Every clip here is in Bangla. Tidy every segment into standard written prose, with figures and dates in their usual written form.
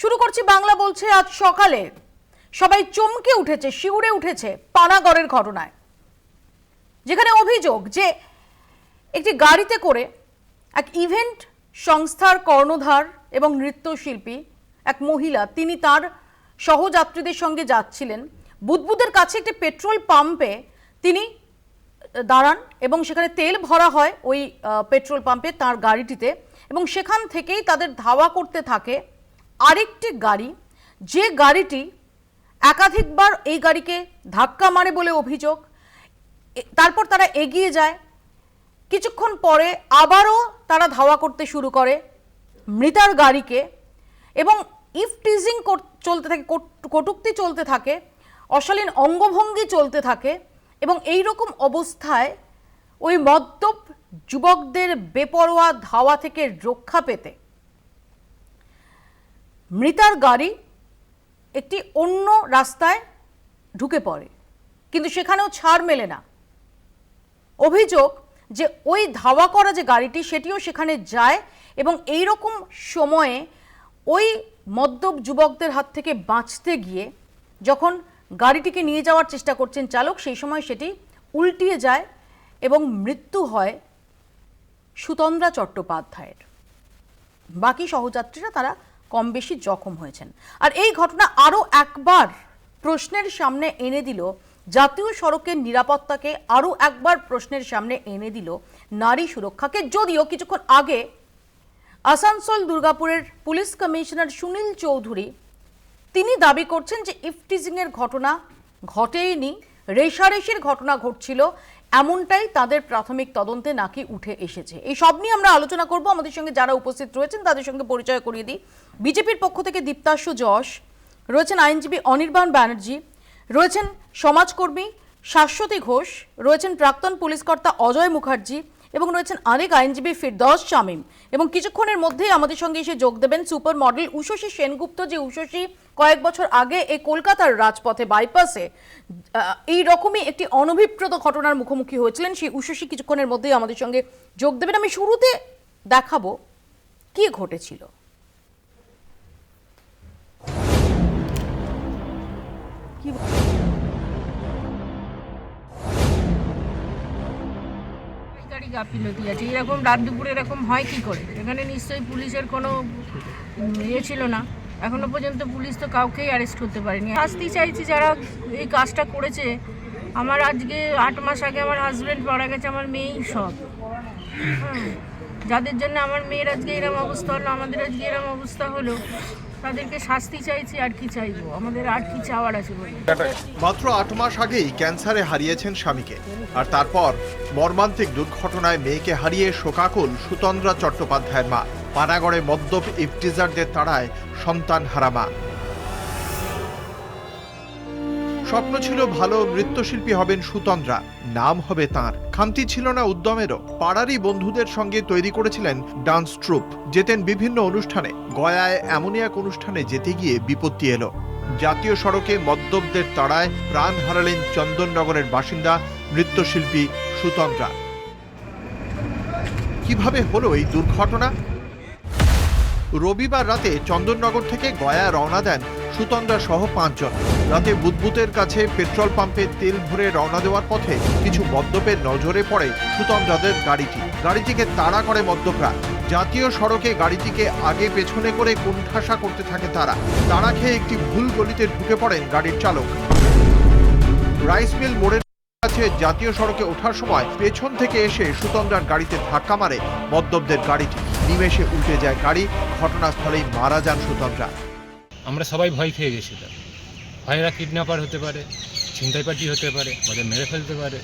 শুরু করছি বাংলা বলছে। আজ সকালে সবাই চমকে উঠেছে, শিউরে উঠেছে পানাগড়ের ঘটনায়, যেখানে অভিযোগ যে একটি গাড়িতে করে এক ইভেন্ট সংস্থার কর্ণধার এবং নৃত্যশিল্পী এক মহিলা, তিনি তার সহযাত্রীদের সঙ্গে যাচ্ছিলেন। বুদবুদের কাছে একটি পেট্রোল পাম্পে তিনি দাঁড়ান এবং সেখানে তেল ভরা হয় ওই পেট্রোল পাম্পে তার গাড়িটিতে, এবং সেখান থেকেই তাদের ধাওয়া করতে থাকে আরেকটি গাড়ি, যে গাড়িটি একাধিকবার এই গাড়িকে ধাক্কা মারে বলে অভিযোগ। তারপর তারা এগিয়ে যায়, কিছুক্ষণ পরে আবারও তারা ধাওয়া করতে শুরু করে মৃতার গাড়িকে, এবং ইফটিজিং চলতে থাকে, কটূক্তি চলতে থাকে, অশালীন অঙ্গভঙ্গি চলতে থাকে। এবং এই রকম অবস্থায় ওই মদ্যপ যুবকদের বেপরোয়া ধাওয়া থেকে রক্ষা পেতে মৃতার গাড়ি একটি অন্য রাস্তায় ঢুকে পড়ে, কিন্তু সেখানেও ছাড় মেলে না। অভিযোগ যে ওই ধাওয়া করা যে গাড়িটি সেটিও সেখানে যায়, এবং এই রকম সময়ে ওই মদ্যপ যুবকদের হাত থেকে বাঁচতে গিয়ে যখন গাড়িটিকে নিয়ে যাওয়ার চেষ্টা করছেন চালক, সেই সময় সেটি উল্টিয়ে যায় এবং মৃত্যু হয় সুতন্দ্রা চট্টোপাধ্যায়ের। বাকি সহযাত্রীরা তারা কম বেশি জখম হয়েছেন। আর এই ঘটনা আরও একবার প্রশ্নের সামনে এনে দিল জাতীয় সড়কের নিরাপত্তাকে, আরও একবার প্রশ্নের সামনে এনে দিল নারী সুরক্ষাকে। যদিও কিছুক্ষণ আগে আসানসোল দুর্গাপুরের পুলিশ কমিশনার সুনীল চৌধুরী তিনি দাবি করছেন যে ইফটিজিংয়ের ঘটনা ঘটেনি, রেষারেষির ঘটনা ঘটছিল, এমনটাই তাদের প্রাথমিক তদন্তে নাকি উঠে এসেছে। এই সব নিয়ে আমরা আলোচনা করব। আমাদের সঙ্গে যারা উপস্থিত রয়েছেন তাদের সঙ্গে পরিচয় করিয়ে দিই। বিজেপির পক্ষ থেকে দীপ্তাশু যশ রয়েছেন, আইনজীবী অনির্বাণ ব্যানার্জি রয়েছেন, সমাজকর্মী শাশ্বতী ঘোষ রয়েছেন, প্রাক্তন পুলিশকর্তা অজয় মুখার্জি এবং রয়েছেন আরেক আইনজীবী ফিরদৌস শামীম। এবং কিছুক্ষণের মধ্যেই আমাদের সঙ্গে এসে যোগ দেবেন সুপার মডেল উষসী সেনগুপ্ত, যে উষসী কয়েক বছর আগে এই কলকাতার রাজপথে বাইপাসে এই রকমই একটি অনভিপ্রেত ঘটনার মুখোমুখি হয়েছিলেন। সেই উষসী কিছুক্ষণের মধ্যেই আমাদের সঙ্গে যোগ দেবেন। আমি শুরুতে দেখাবো কি ঘটেছিল। গাফিলতি আছে, এরকম রাত দুপুরে এরকম হয় কি করে? এখানে নিশ্চয়ই পুলিশের কোনো ইয়ে ছিল না। এখনো পর্যন্ত পুলিশ তো কাউকেই অ্যারেস্ট করতে পারেনি। শাস্তি চাইছি যারা এই কাজটা করেছে। আমার আজকে 8 মাস আগে আমার হাজব্যান্ড মারা গেছে, আমার মেয়েই সব। যাদের জন্য আমার মেয়ের আজকে এরকম অবস্থা হলো, আমাদের আজকে এরকম অবস্থা হলো, তাদেরকে শাস্তি চাইছি। আর কি চাইবো? আমাদের আর কি চাওয়ার আছে বলে? মাত্র 8 মাস আগেই ক্যান্সারে হারিয়েছেন স্বামীকে, আর তারপর মর্মান্তিক দুর্ঘটনায় মেয়েকে হারিয়ে শোকাকুল সুতন্দ্রা চট্টোপাধ্যায়ের মা। পানাগড়ে মদ্যপ ইফটিজারদের তাড়ায় সন্তান হারা মা। স্বপ্ন ছিল ভালো নৃত্যশিল্পী হবেন সুতন্দ্রা, নাম হবে তাঁর। খামতি ছিল না উদ্যমেরও। পাড়ারই বন্ধুদের সঙ্গে তৈরি করেছিলেন ডান্স ট্রুপ, যেতেন বিভিন্ন অনুষ্ঠানে। গয়ায় এমনই এক অনুষ্ঠানে যেতে গিয়ে বিপত্তি এলো। জাতীয় সড়কে মদ্যপদের তাড়ায় প্রাণ হারালেন চন্দননগরের বাসিন্দা নৃত্যশিল্পী সুতন্দ্রা। কিভাবে হলো এই দুর্ঘটনা? রবিবার রাতে চন্দননগর থেকে গয়া রওনা দেন সুতন্দ্রা সহ 5 জন। রাতে বুদবুদের কাছে পেট্রোল পাম্পে তেল ভরে রওনা দেওয়ার পথে কিছু মদ্যপের নজরে পড়ে সুতন্দ্রাদের গাড়িটিকে তাড়া করে মদ্যপরা। জাতীয় সড়কে গাড়িটিকে আগে পেছনে করে কোণঠাসা করতে থাকে তারা। তাড়া খেয়ে একটি ভুল গলিতে ঢুকে পড়েন গাড়ির চালক। রাইস মিল মোড়ের কাছে জাতীয় সড়কে ওঠার সময় পেছন থেকে এসে সুতন্দ্রার গাড়িতে ধাক্কা মারে মদ্যপদের গাড়িটি। নিমেষে উল্টে যায় গাড়ি, ঘটনাস্থলেই মারা যান সুতন্দ্রা। আমরা সবাই ভয় খেয়ে গেছিলাম। ভাইরা কিডন্যাপার হতে পারে, ছিনতাইপাটি হতে পারে, ওদের মেরে ফেলতে পারে।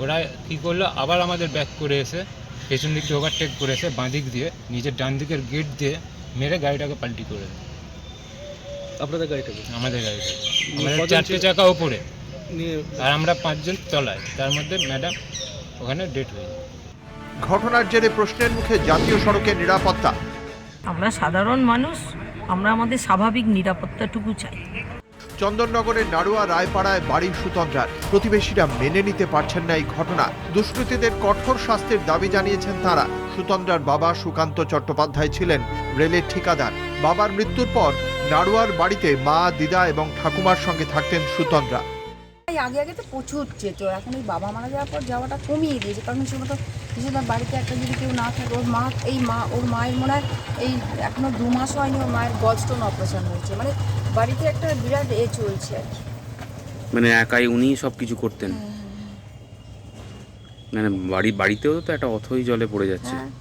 ওরা কী করলো, আবার আমাদের ব্যাক করে এসে পেছন দিকটা ওভারটেক করে এসে বাঁ দিক দিয়ে নিজের ডান দিকের গেট দিয়ে মেরে গাড়িটাকে পাল্টি করে দেয়। আপনাদের গাড়িটাকে? আমাদের গাড়িটাকে। আমাদের 4টে চাকা ওপরে, আর আমরা 5 জন তলায়, তার মধ্যে ম্যাডাম ওখানে ডেট হয়ে যায়। ঘটনার জেরে প্রশ্নের মুখে জাতীয় সড়কের নিরাপত্তা। আমরা সাধারণ মানুষ, আমরা আমাদের স্বাভাবিক নিরাপত্তাটুকু চাই। চন্দননগরের নাড়ুয়া রায়পাড়ায় বাড়ি সুতন্দ্রার। প্রতিবেশীরা মেনে নিতে পারছেন না এই ঘটনা। দুষ্কৃতীদের কঠোর শাস্তির দাবি জানিয়েছেন তারা। সুতন্দ্রার বাবা সুকান্ত চট্টোপাধ্যায় ছিলেন রেলের ঠিকাদার। বাবার মৃত্যুর পর নাড়ুয়ার বাড়িতে মা, দিদা এবং ঠাকুমার সঙ্গে থাকতেন সুতন্দ্রা। আগে আগে তো প্রচুর যেত, এখন এই বাবা মারা যাওয়ার পর যাওয়াটা কমিয়ে দিয়েছে, কারণ সে মতো তার বাড়িতে একটা যদি কেউ না থাকে, ওর মায়ের মনে হয় এই এখনো 2 মাস হয়নি ওর মায়ের গলস্টোন অপারেশন হয়েছে, মানে বাড়িতে একটা বিরাট চলছে আর কি। মানে একাই উনি সব কিছু করতেন, মানে বাড়িতেও তো একটা অথই জলে পড়ে যাচ্ছে। হ্যাঁ।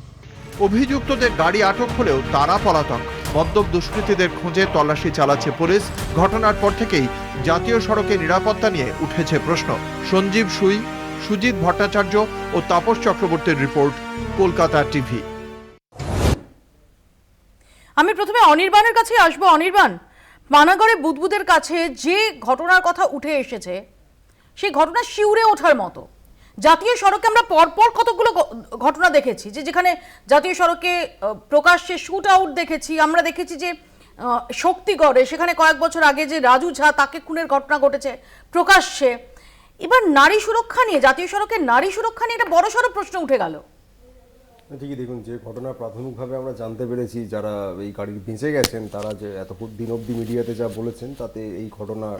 অভিযুক্তদের গাড়ি আটক হলেও তারা পলাতক। মদ্যপ দুষ্কৃতীদের খোঁজে তল্লাশি চালাচ্ছে পুলিশ। ঘটনার পর থেকেই জাতীয় সড়কে নিরাপত্তা নিয়ে উঠেছে প্রশ্ন। সঞ্জীব সুই, সুজিত ভট্টাচার্য ও তাপস চক্রবর্তীর রিপোর্ট, কলকাতা টিভি। আমি প্রথমে অনির্বাণের কাছে আসবো। অনির্বাণ, পানাগড়ে বুদবুদের কাছে যে ঘটনার কথা উঠে এসেছে, সেই ঘটনা শিউরে ওঠার মতো। জাতীয় সড়কে আমরা পরপর কতগুলো ঘটনা দেখেছি, যেখানে জাতীয় সড়কে প্রকাশ্যে শুট আউট দেখেছি। আমরা দেখেছি যে শক্তিগড়ে সেখানে কয়েক বছর আগে যে রাজু ঝা তাকে খুনের ঘটনা ঘটেছে প্রকাশ্যে। এবার নারী সুরক্ষা নিয়ে, জাতীয় সড়কে নারী সুরক্ষা নিয়ে একটা বড়সড় প্রশ্ন উঠে গেল। ঠিকই, দেখুন যে ঘটনা প্রাথমিকভাবে আমরা জানতে পেরেছি, যারা এই গাড়ি বেঁচে গেছেন তারা যে এত দিন অবধি মিডিয়াতে যা বলেছেন, তাতে এই ঘটনা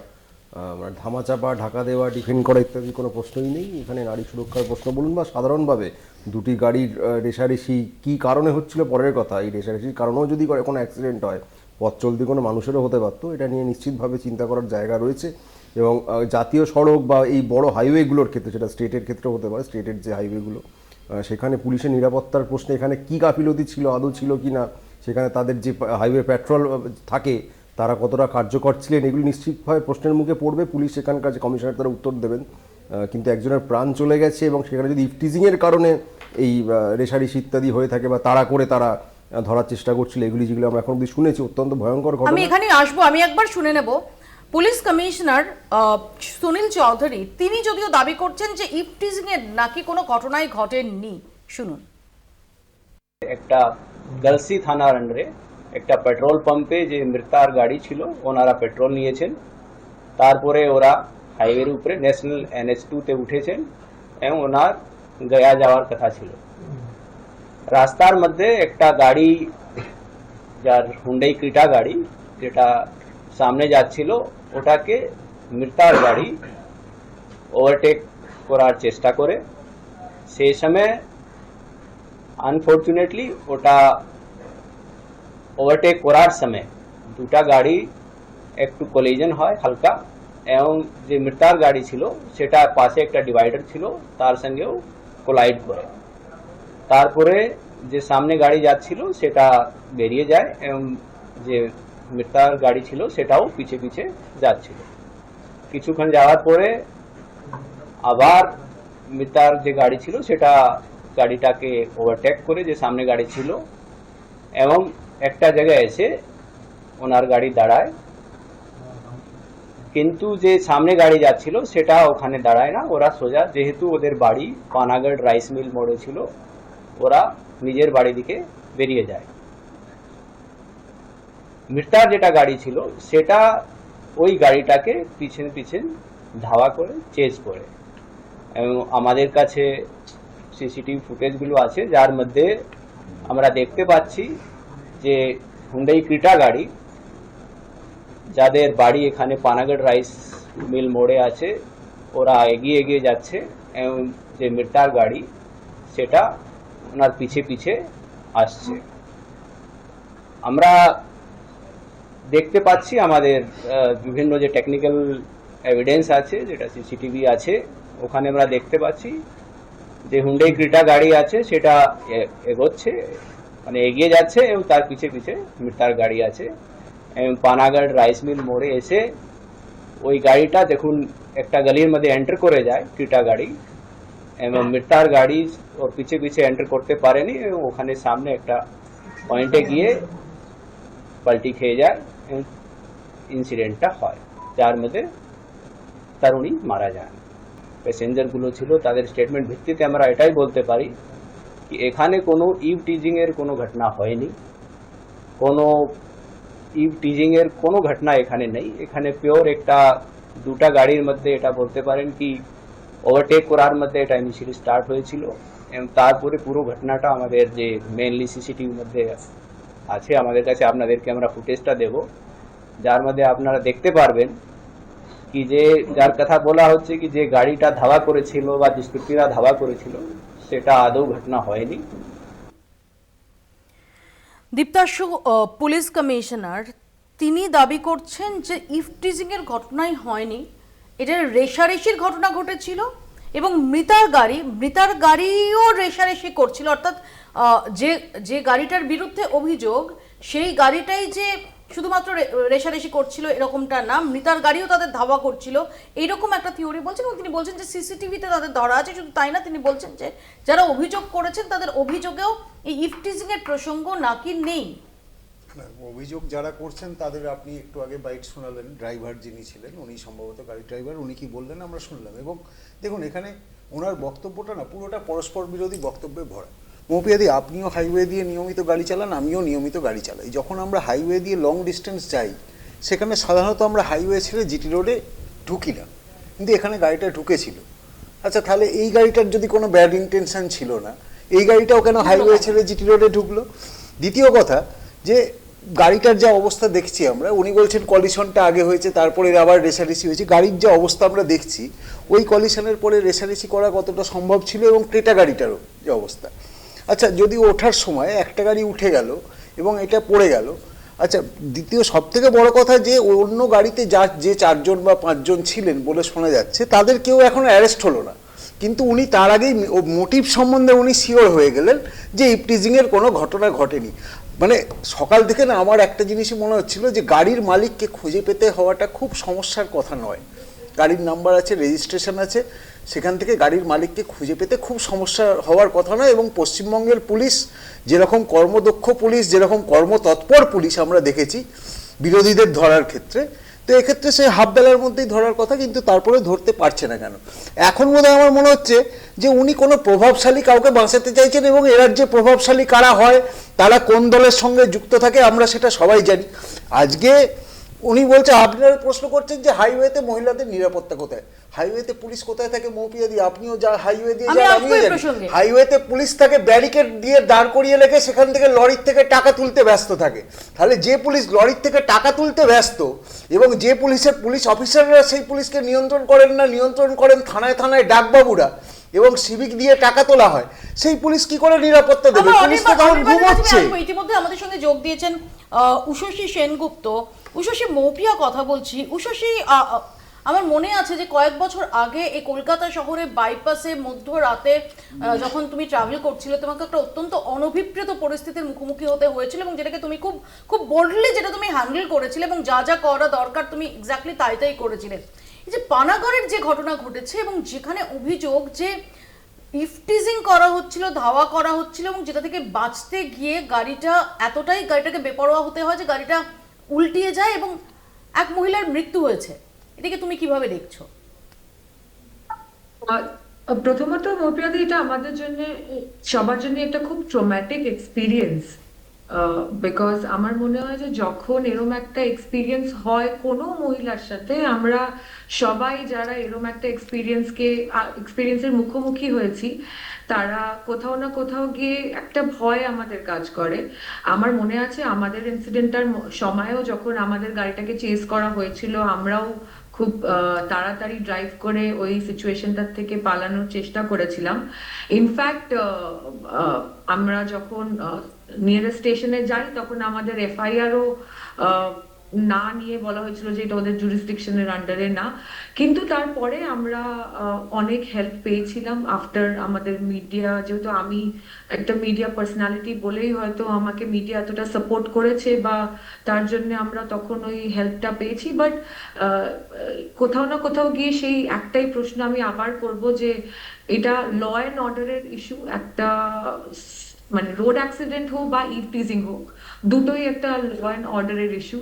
ধামাচাপা, ঢাকা দেওয়া, ডিফেন্ড করা ইত্যাদি কোনো প্রশ্নই নেই। এখানে নারী সুরক্ষার প্রশ্ন বলুন বা সাধারণভাবে দুটি গাড়ির রেষারেষি কী কারণে হচ্ছিল পরের কথা, এই রেষারেষির কারণেও যদি কোনো অ্যাক্সিডেন্ট হয়, পথ চলতি কোনো মানুষেরও হতে পারতো, এটা নিয়ে নিশ্চিতভাবে চিন্তা করার জায়গা রয়েছে। এবং জাতীয় সড়ক বা এই বড় হাইওয়েগুলোর ক্ষেত্রে, সেটা স্টেটের ক্ষেত্রেও হতে পারে, স্টেটের যে হাইওয়েগুলো, সেখানে পুলিশের নিরাপত্তার প্রশ্নে এখানে কী গাফিলতি ছিল, আদৌ ছিল কি না, সেখানে তাদের যে হাইওয়ে প্যাট্রোল থাকে তারা কতটা কার্যকর ছিলেন, এগুলি নিশ্চিতভাবে প্রশ্নের মুখে পড়বে। পুলিশ সেখানকার যে কমিশনার তারা উত্তর দেবেন। কিন্তু একজনের প্রাণ চলে গেছে এবং সেখানে যদি ইফটিজিংয়ের কারণে এই রেষারেষি ইত্যাদি হয়ে থাকে বা তারা ধরার চেষ্টা করছিল, এগুলি যেগুলো আমরা এখন অবধি শুনেছি, অত্যন্ত ভয়ঙ্কর ঘটনা। আমি এখানে আসবো, আমি একবার শুনে নেব পুলিশ কমিশনার সুনীল চৌধুরী। তিনি যদিও দাবি করছেন যে ইফটিজিং এর নাকি কোনো ঘটনাই ঘটেনি। শুনুন। একটা গলসি থানার আন্ডারে একটা পেট্রোল পাম্পে যে মৃতার গাড়ি ছিল, ওনারা পেট্রোল নিয়েছেন, তারপরে ওরা হাইওয়ের উপরে ন্যাশনাল NH2 তে উঠেছেন এবং ওনার গয়া যাওয়ার কথা ছিল। রাস্তার মধ্যে একটা গাড়ি, যার হুন্ডাই ক্রিটা গাড়ি, যেটা সামনে যাচ্ছিল, ওটাকে মৃতার গাড়ি ওভারটেক করার চেষ্টা করে। সেই সময় আনফর্চুনেটলি ওটা ওভারটেক করার সময় দুটা গাড়ি একটু কলিজন হয় হালকা, এবং যে মৃতার গাড়ি ছিল সেটা পাশে একটা ডিভাইডার ছিল, তার সঙ্গেও কোলাইড করে। তারপরে যে সামনে গাড়ি যাচ্ছিল সেটা বেরিয়ে যায় এবং যে মৃতার গাড়ি ছিল সেটাও পিছে পিছে যাচ্ছিল। কিছুক্ষণ যাওয়ার পরে আবার মৃতার যে গাড়ি ছিল সেটা গাড়িটাকে ওভারটেক করে যে সামনে গাড়ি ছিল এবং একটা জায়গায় এসে ওনার গাড়ি দাঁড়ায়। কিন্তু যে সামনে গাড়ি যাচ্ছিল সেটা ওখানে দাঁড়ায় না, ওরা সোজা, যেহেতু ওদের বাড়ি পানাগড় রাইস মিল মোড়ে ছিল, ওরা নিজের বাড়ি দিকে বেরিয়ে যায়। মৃতার যেটা গাড়ি ছিল সেটা ওই গাড়িটাকে পিছন পিছন ধাওয়া করে চেজ করে। এবং আমাদের কাছে সিসিটিভি ফুটেজগুলো আছে, যার মধ্যে আমরা দেখতে পাচ্ছি যে হুন্ডাই ক্রিটা গাড়ি, যাদের বাড়ি এখানে পানাগড় রাইস মিল মোড়ে আছে, ওরা এগিয়ে এগিয়ে যাচ্ছে এবং যে মৃতার গাড়ি সেটা ওনার পিছে পিছে আসছে। আমরা দেখতে পাচ্ছি আমাদের বিভিন্ন যে টেকনিক্যাল এভিডেন্স আছে, যেটা সিসিটিভি আছে, ওখানে আমরা দেখতে পাচ্ছি যে হুন্ডাই ক্রিটা গাড়ি আছে সেটা এগোচ্ছে, মানে এগিয়ে যাচ্ছে এবং তার পিছে পিছে মৃতার গাড়ি আছে। এবং পানাগড় রাইস মিল মোড়ে এসে ওই গাড়িটা দেখুন একটা গলির মধ্যে এন্টার করে যায় ক্রিটা গাড়ি, এবং মৃতার গাড়ি ওর পিছে পিছে এন্টার করতে পারেনি এবং ওখানে সামনে একটা পয়েন্টে গিয়ে পাল্টি খেয়ে যায় এবং ইনসিডেন্টটা হয়, যার মধ্যে তরুণী মারা যান। প্যাসেঞ্জারগুলো ছিল, তাদের স্টেটমেন্ট ভিত্তিতে আমরা এটাই বলতে পারি কি এখানে কোনো ইভ টিজিং এর কোনো ঘটনা হয়নি, কোনো ইভ টিজিং এর কোনো ঘটনা এখানে নেই। এখানে পিওর একটা দুটা গাড়ির মধ্যে এটা বলতে পারেন কি ওভারটেক করার মধ্যে এটা ইনিশিয়ালি স্টার্ট হয়েছিল এবং তারপরে পুরো ঘটনাটা আমাদের যে মেইনলি সিসিটিভির মধ্যে আছে, আমাদের কাছে আপনাদেরকে আমরা ফুটেজটা দেব, যার মধ্যে আপনারা দেখতে পারবেন কি যে যার কথা বলা হচ্ছে কি যে গাড়িটা ধাওয়া করেছিল বা দুষ্কৃতীরা ধাওয়া করেছিল সেটা আদৌ ঘটনা হয়নি। দীপ্তাশু পুলিশ কমিশনার তিনি দাবি করছেন যে ইফটিজিং এর ঘটনাই হয়নি, এটা রেশারেশির ঘটনা ঘটেছিল এবং মৃতার গাড়িও রেশারেশি করছিল, অর্থাৎ যে গাড়িটার বিরুদ্ধে অভিযোগ সেই গাড়িটাই যে শুধুমাত্র রেশারেশি করছিল এরকমটা না, মৃতার গাড়িও তাদের ধাওয়া করছিল, এইরকম একটা থিওরি বলছেন। এবং তিনি বলছেন যে সিসিটিভিতে তাদের ধরা আছে। শুধু তাই না, তিনি বলছেন যে যারা অভিযোগ করেছেন তাদের অভিযোগেও এই ইফটিজিং এর প্রসঙ্গ নাকি নেই। না, অভিযোগ যারা করছেন তাদের আপনি একটু আগে বাইট শোনালেন, ড্রাইভার যিনি ছিলেন উনি সম্ভবত গাড়ির ড্রাইভার, উনি কি বললেন আমরা শুনলাম। এবং দেখুন এখানে ওনার বক্তব্যটা না পুরোটা পরস্পর বিরোধী বক্তব্যে ভরা। মৌপিয়াদি, আপনিও হাইওয়ে দিয়ে নিয়মিত গাড়ি চালান, আমিও নিয়মিত গাড়ি চালাই। যখন আমরা হাইওয়ে দিয়ে লং ডিস্টেন্স যাই সেখানে সাধারণত আমরা হাইওয়ে ছেড়ে জিটি রোডে ঢুকি না, কিন্তু এখানে গাড়িটা ঢুকেছিল। আচ্ছা, তাহলে এই গাড়িটার যদি কোনো ব্যাড ইন্টেনশন ছিল না, এই গাড়িটাও কেন হাইওয়ে ছেড়ে জিটি রোডে ঢুকলো? দ্বিতীয় কথা, যে গাড়িটার যা অবস্থা দেখছি আমরা, উনি বলছেন কলিশনটা আগে হয়েছে তারপরে আবার রেশারেশি হয়েছে। গাড়ির যে অবস্থা আমরা দেখছি, ওই কলিশনের পরে রেশারেশি করা কতটা সম্ভব ছিল এবং ক্রেটা গাড়িটারও যে অবস্থা। আচ্ছা, যদি ওঠার সময় একটা গাড়ি উঠে গেল এবং এটা পড়ে গেল, আচ্ছা দ্বিতীয় সবথেকে বড় কথা যে অন্য গাড়িতে যে 4 জন বা 5 জন ছিলেন বলে শোনা যাচ্ছে তাদের কেউ এখনো অ্যারেস্ট হলো না, কিন্তু উনি তার আগেই মোটিভ সম্বন্ধে উনি শিওর হয়ে গেলেন যে ইফটিজিংয়ের কোনো ঘটনা ঘটেনি। মানে সকাল থেকে না আমার একটা জিনিসই মনে হচ্ছিল যে গাড়ির মালিককে খুঁজে পেতে হওয়াটা খুব সমস্যার কথা নয়। গাড়ির নাম্বার আছে, রেজিস্ট্রেশন আছে, সেখান থেকে গাড়ির মালিককে খুঁজে পেতে খুব সমস্যা হওয়ার কথা নয়। এবং পশ্চিমবঙ্গের পুলিশ যেরকম কর্মদক্ষ পুলিশ, যেরকম কর্মতৎপর পুলিশ আমরা দেখেছি বিরোধীদের ধরার ক্ষেত্রে, তো এক্ষেত্রে সে হাফ বেলার মধ্যেই ধরার কথা, কিন্তু তারপরে ধরতে পারছে না কেন? এখন বোধহয় আমার মনে হচ্ছে যে উনি কোনো প্রভাবশালী কাউকে বাঁচাতে চাইছেন, এবং এরার যে প্রভাবশালী কারা হয়, তারা কোন দলের সঙ্গে যুক্ত থাকে আমরা সেটা সবাই জানি। আজকে উনি বলছে, আপনারা প্রশ্ন করছেন যে হাইওয়েতে মহিলাদের নিরাপত্তা কোথায়? হাইওয়েতে পুলিশ কোথায় থাকে মৌপিয়াদি? আপনিও যা হাইওয়ে দিয়ে যান, আমিও জানি হাইওয়েতে পুলিশ থাকে ব্যারিকেড দিয়ে দাঁড় করিয়ে রেখে সেখান থেকে লরির থেকে টাকা তুলতে ব্যস্ত থাকে। তাহলে যে পুলিশ লরির থেকে টাকা তুলতে ব্যস্ত এবং যে পুলিশ অফিসাররা সেই পুলিশকে নিয়ন্ত্রণ করেন না, নিয়ন্ত্রণ করেন থানায় থানায় ডাকবাবুরা এবং সিভিক দিয়ে টাকা তোলা হয়, সেই পুলিশ কি করে নিরাপত্তা দেবে? পুলিশ তো তখন ঘুমোচ্ছে। ইতিমধ্যে আমাদের সঙ্গে যোগ দিয়েছেন উষসী সেনগুপ্ত। উষসী, মৌপিয়া কথা বলছি। উষসী, আমার মনে আছে যে কয়েক বছর আগে এই কলকাতা শহরে বাইপাসে মধ্যরাতে যখন তুমি ট্রাভেল করছিলে, তোমাকে একটা অত্যন্ত অনভিপ্রেত পরিস্থিতির মুখোমুখি হতে হয়েছিল এবং যেটাকে তুমি খুব খুব বোল্ডলি যেটা তুমি হ্যান্ডেল করেছিলে এবং যা যা করা দরকার তুমি এক্স্যাক্টলি তাই করেছিলে। এই যে পানাগড়ের যে ঘটনা ঘটেছে এবং যেখানে অভিযোগ যে ইফটিজিং করা হচ্ছিল, ধাওয়া করা হচ্ছিল এবং যেটা থেকে বাঁচতে গিয়ে গাড়িটাকে বেপরোয়া হতে হয় যে গাড়িটা উল্টিয়ে যায় এবং এক মহিলার মৃত্যু হয়েছে, এটাকে তুমি কিভাবে দেখছো? প্রথমত মৌপিয়াদি, এটা আমাদের জন্য সবার জন্য একটা খুব ট্রমাটিক এক্সপিরিয়েন্স, বিকজ আমার মনে হয় যে যখন এরম একটা এক্সপিরিয়েন্স হয় কোনো মহিলার সাথে, আমরা সবাই যারা এরম একটা এক্সপিরিয়েন্সের মুখোমুখি হয়েছি তারা কোথাও না কোথাও গিয়ে একটা ভয় আমাদের কাজ করে। আমার মনে আছে আমাদের ইনসিডেন্টটার সময়ও যখন আমাদের গাড়িটাকে চেজ করা হয়েছিল, আমরাও খুব তাড়াতাড়ি ড্রাইভ করে ওই সিচুয়েশনটার থেকে পালানোর চেষ্টা করেছিলাম। ইনফ্যাক্ট আমরা যখন নিয়ারেস্ট স্টেশনে যাই তখন আমাদের এফআইআরও না নিয়ে বলা হয়েছিল যে এটা ওদের জুরিসডিকশনের আন্ডারে না, কিন্তু তারপরে আমরা অনেক হেল্প পেয়েছিলাম আফটার আমাদের মিডিয়া, যেহেতু আমি একটা মিডিয়া পার্সোনালিটি বলেই হয়তো আমাকে মিডিয়া এতটা সাপোর্ট করেছে বা তার জন্য আমরা তখন ওই হেল্পটা পেয়েছি। বাট কোথাও না কোথাও গিয়ে সেই একটাই প্রশ্ন আমি আবার করব যে এটা ল অ্যান্ড অর্ডারের ইস্যু, একটা মানে রোড অ্যাক্সিডেন্ট হোক বা ইফটিজিং হোক, দুটোই একটা ল অ্যান্ড অর্ডারের ইস্যু।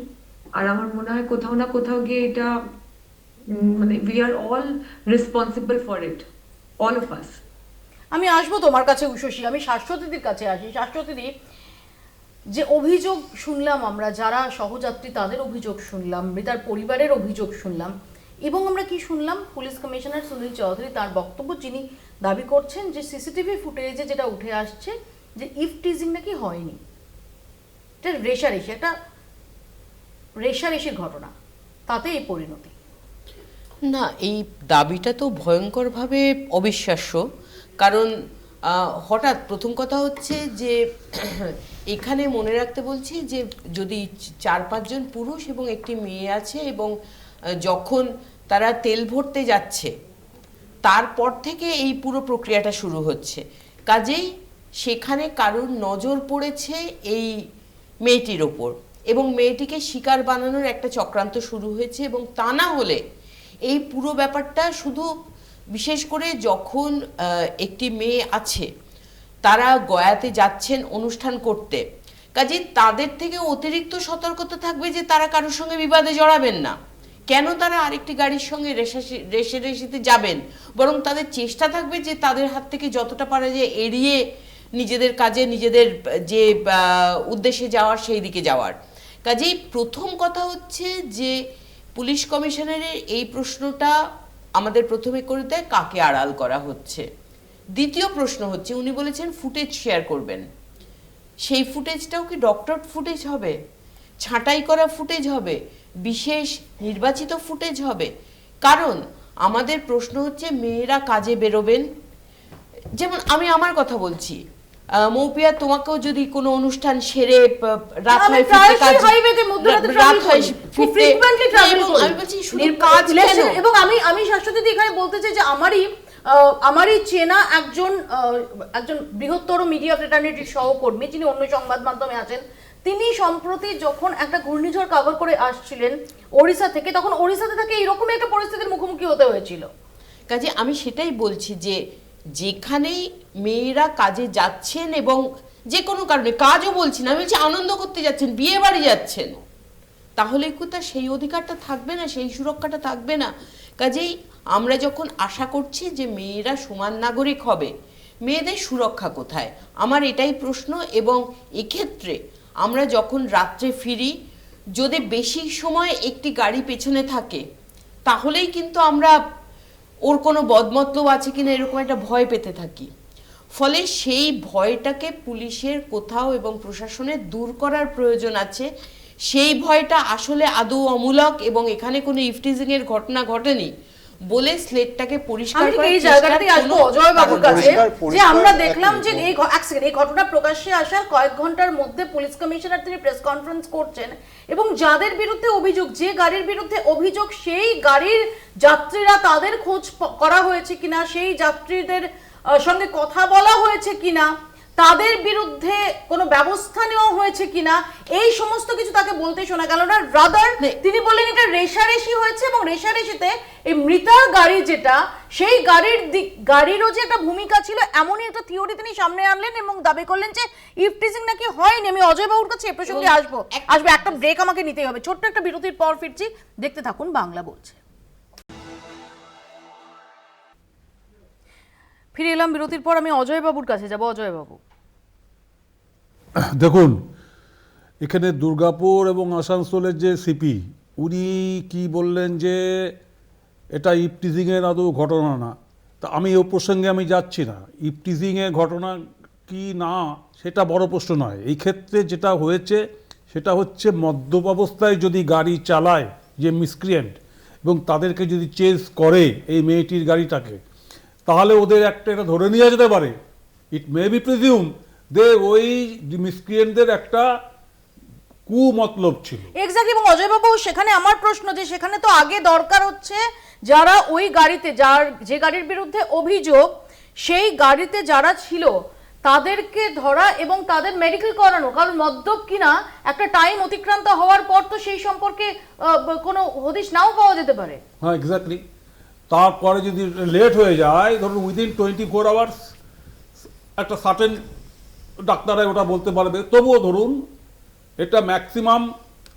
আর আমার মনে হয় কোথাও না কোথাও গিয়ে এটা মানে we are all responsible for it, all of us. আমি আসবো তোমার কাছে উষসী, আমি শাশ্বতীদির কাছে আসি। শাশ্বতীদি, যে অভিযোগ শুনলাম আমরা, যারা সহযাত্রী তাদের অভিযোগ শুনলাম, মৃতার পরিবারের অভিযোগ শুনলাম, এবং আমরা কি শুনলাম পুলিশ কমিশনার সুনীল চৌধুরী তার বক্তব্য, যিনি দাবি করছেন যে সিসিটিভি ফুটেজে যেটা উঠে আসছে যে ইফটিজিং নাকি হয়নি, এটা রেশারেশি, একটা রেষারেষির ঘটনা, তাতে এই পরিণতি। না, এই দাবিটা তো ভয়ঙ্করভাবে অবিশ্বাস্য। কারণ হঠাৎ প্রথম কথা হচ্ছে যে এখানে মনে রাখতে বলছি যে যদি 4-5 জন পুরুষ এবং একটি মেয়ে আছে, এবং যখন তারা তেল ভরতে যাচ্ছে তারপর থেকে এই পুরো প্রক্রিয়াটা শুরু হচ্ছে, কাজেই সেখানে কারোর নজর পড়েছে এই মেয়েটির ওপর, এবং মেয়েটিকে শিকার বানানোর একটা চক্রান্ত শুরু হয়েছে। এবং তা না হলে এই পুরো ব্যাপারটা শুধু, বিশেষ করে যখন একটি মেয়ে আছে, তারা গয়াতে যাচ্ছেন অনুষ্ঠান করতে, কাজে তাদের থেকে অতিরিক্ত সতর্কতা থাকবে যে তারা কারোর সঙ্গে বিবাদে জড়াবেন না। কেন তারা আরেকটি গাড়ির সঙ্গে রেষারেষিতে যাবেন, বরং তাদের চেষ্টা থাকবে যে তাদের হাত থেকে যতটা পারা যায় এড়িয়ে নিজেদের কাজে, নিজেদের যে উদ্দেশ্যে যাওয়ার সেই দিকে যাওয়ার। কাজেই প্রথম কথা হচ্ছে যে পুলিশ কমিশনারের এই প্রশ্নটা আমাদের প্রথমে করে দেয় কাকে আড়াল করা হচ্ছে। দ্বিতীয় প্রশ্ন হচ্ছে, উনি বলেছেন ফুটেজ শেয়ার করবেন, সেই ফুটেজটাও কি ডক্টর ফুটেজ হবে, ছাঁটাই করা ফুটেজ হবে, বিশেষ নির্বাচিত ফুটেজ হবে? কারণ আমাদের প্রশ্ন হচ্ছে মেয়েরা কাজে বেরোবেন, যেমন আমি আমার কথা বলছি, মৌপিয়া তোমাকেও যদি কোনো অনুষ্ঠান সেরে রাত হয় ফিরতে কাজ, রাত হয় ফিরতে, আমি বলছি শুধু কাজ কেন? এবং আমি শাশ্বতী এখানে বলতে চাই যে আমারই চেনা একজন বৃহত্তর মিডিয়া ফ্রেটার্নিটির সহকর্মী, যিনি অন্য সংবাদ মাধ্যমে আছেন, তিনি সম্প্রতি যখন একটা ঘূর্ণিঝড় কভার করে আসছিলেন ওড়িশা থেকে, তখন ওড়িশাতে তাকে এরকম একটা পরিস্থিতির মুখোমুখি হতে হয়েছিল। কাজে আমি সেটাই বলছি যে যেখানেই মেয়েরা কাজে যাচ্ছেন, এবং যে কোনো কারণে, কাজও বলছি না, আমি বলছি আনন্দ করতে যাচ্ছেন, বিয়ে বাড়ি যাচ্ছেন, তাহলে কি তার সেই অধিকারটা থাকবে না, সেই সুরক্ষাটা থাকবে না? কাজেই আমরা যখন আশা করছি যে মেয়েরা সমান নাগরিক হবে, মেয়েদের সুরক্ষা কোথায়, আমার এটাই প্রশ্ন। এবং এক্ষেত্রে আমরা যখন রাত্রে ফিরি, যদি বেশি সময় একটি গাড়ি পেছনে থাকে, তাহলেই কিন্তু আমরা ওর কোনো বদমতলব আছে কিনা এরকম একটা ভয় পেতে থাকি। ফলে সেই ভয়টাকে পুলিশের কোথাও এবং প্রশাসনের দূর করার প্রয়োজন আছে। সেই ভয়টা আসলে আদৌ অমূলক, এবং এখানে কোনো ইফটিজিং এর ঘটনা ঘটেনি বলে স্লেটটাকে পরিষ্কার করার এই জায়গাটাতেই আসবো অজয় বাবুর কাছে, যে আমরা দেখলাম যে এই ঘটনা প্রকাশ্যে আসার কয়েক ঘন্টার মধ্যে পুলিশ কমিশনার তিনি প্রেস কনফারেন্স করছেন, এবং যাদের বিরুদ্ধে অভিযোগ, যে গাড়ির বিরুদ্ধে অভিযোগ, সেই গাড়ির যাত্রীরা, তাদের খোঁজ করা হয়েছে কিনা, সেই যাত্রীদের সঙ্গে কথা বলা হয়েছে কিনা, তাদের বিরুদ্ধে কোনো ব্যবস্থা নেওয়া হয়েছে কিনা, এই সমস্ত কিছু তাকে বলতে শোনা গেল না। রাদার তিনি বললেন এটা রেষারেষি হয়েছে, এবং রেষারেষিতে এই মৃতার গাড়ি যেটা, সেই গাড়িরও যে একটা ভূমিকা ছিল, এমনই একটা থিওরি তিনি সামনে আনলেন, এবং দাবি করলেন যে ইফটিজিং নাকি হয়নি। আমি অজয় বাবুর কাছে এ প্রসঙ্গে আসবো, একটা ব্রেক আমাকে নিতেই হবে, ছোট্ট একটা বিরতির পর ফিরছি, দেখতে থাকুন বাংলা বলছে। ফিরে এলাম বিরতির পর, আমি অজয় বাবুর কাছে যাব। অজয় বাবু, দেখুন, এখানে দুর্গাপুর এবং আসানসোলের যে সিপি, উনি কি বললেন যে এটা ইফটিজিংয়ের আদৌ ঘটনা না। তা আমি ও প্রসঙ্গে আমি যাচ্ছি না, ইফটিজিংয়ের ঘটনা কি না সেটা বড় প্রশ্ন নয়। এই ক্ষেত্রে যেটা হয়েছে সেটা হচ্ছে মদ্যপ অবস্থায় যদি গাড়ি চালায় যে মিসক্রিয়েন্ট, এবং তাদেরকে যদি চেজ করে এই মেয়েটির গাড়িটাকে, তাহলে ওদের এটা ধরে নিয়ে যেতে পারে। ইট মে বি প্রিজিউম যে ওই মিসক্রিয়েন্টদের একটা কুমতলব ছিল। এক্স্যাক্টলি। এবং অজয় বাবু, সেখানে আমার প্রশ্ন যে সেখানে তো আগে দরকার হচ্ছে যারা ওই গাড়িতে, যে গাড়ির বিরুদ্ধে অভিযোগ, সেই গাড়িতে যারা ছিল তাদেরকে ধরা এবং তাদের মেডিকেল করানো, কারণ মদ্যপ কিনা একটা টাইম অতিক্রান্ত হওয়ার পর তো সেই সম্পর্কে কোনো হদিশ নাও পাওয়া যেতে পারে। হ্যাঁ, এক্স্যাক্টলি। তারপরে যদি লেট হয়ে যায়, ধরুন উইদিন 24 আওয়ার্স, একটা সার্টেন ডাক্তাররা ওটা বলতে পারবে, তবুও ধরুন এটা ম্যাক্সিমাম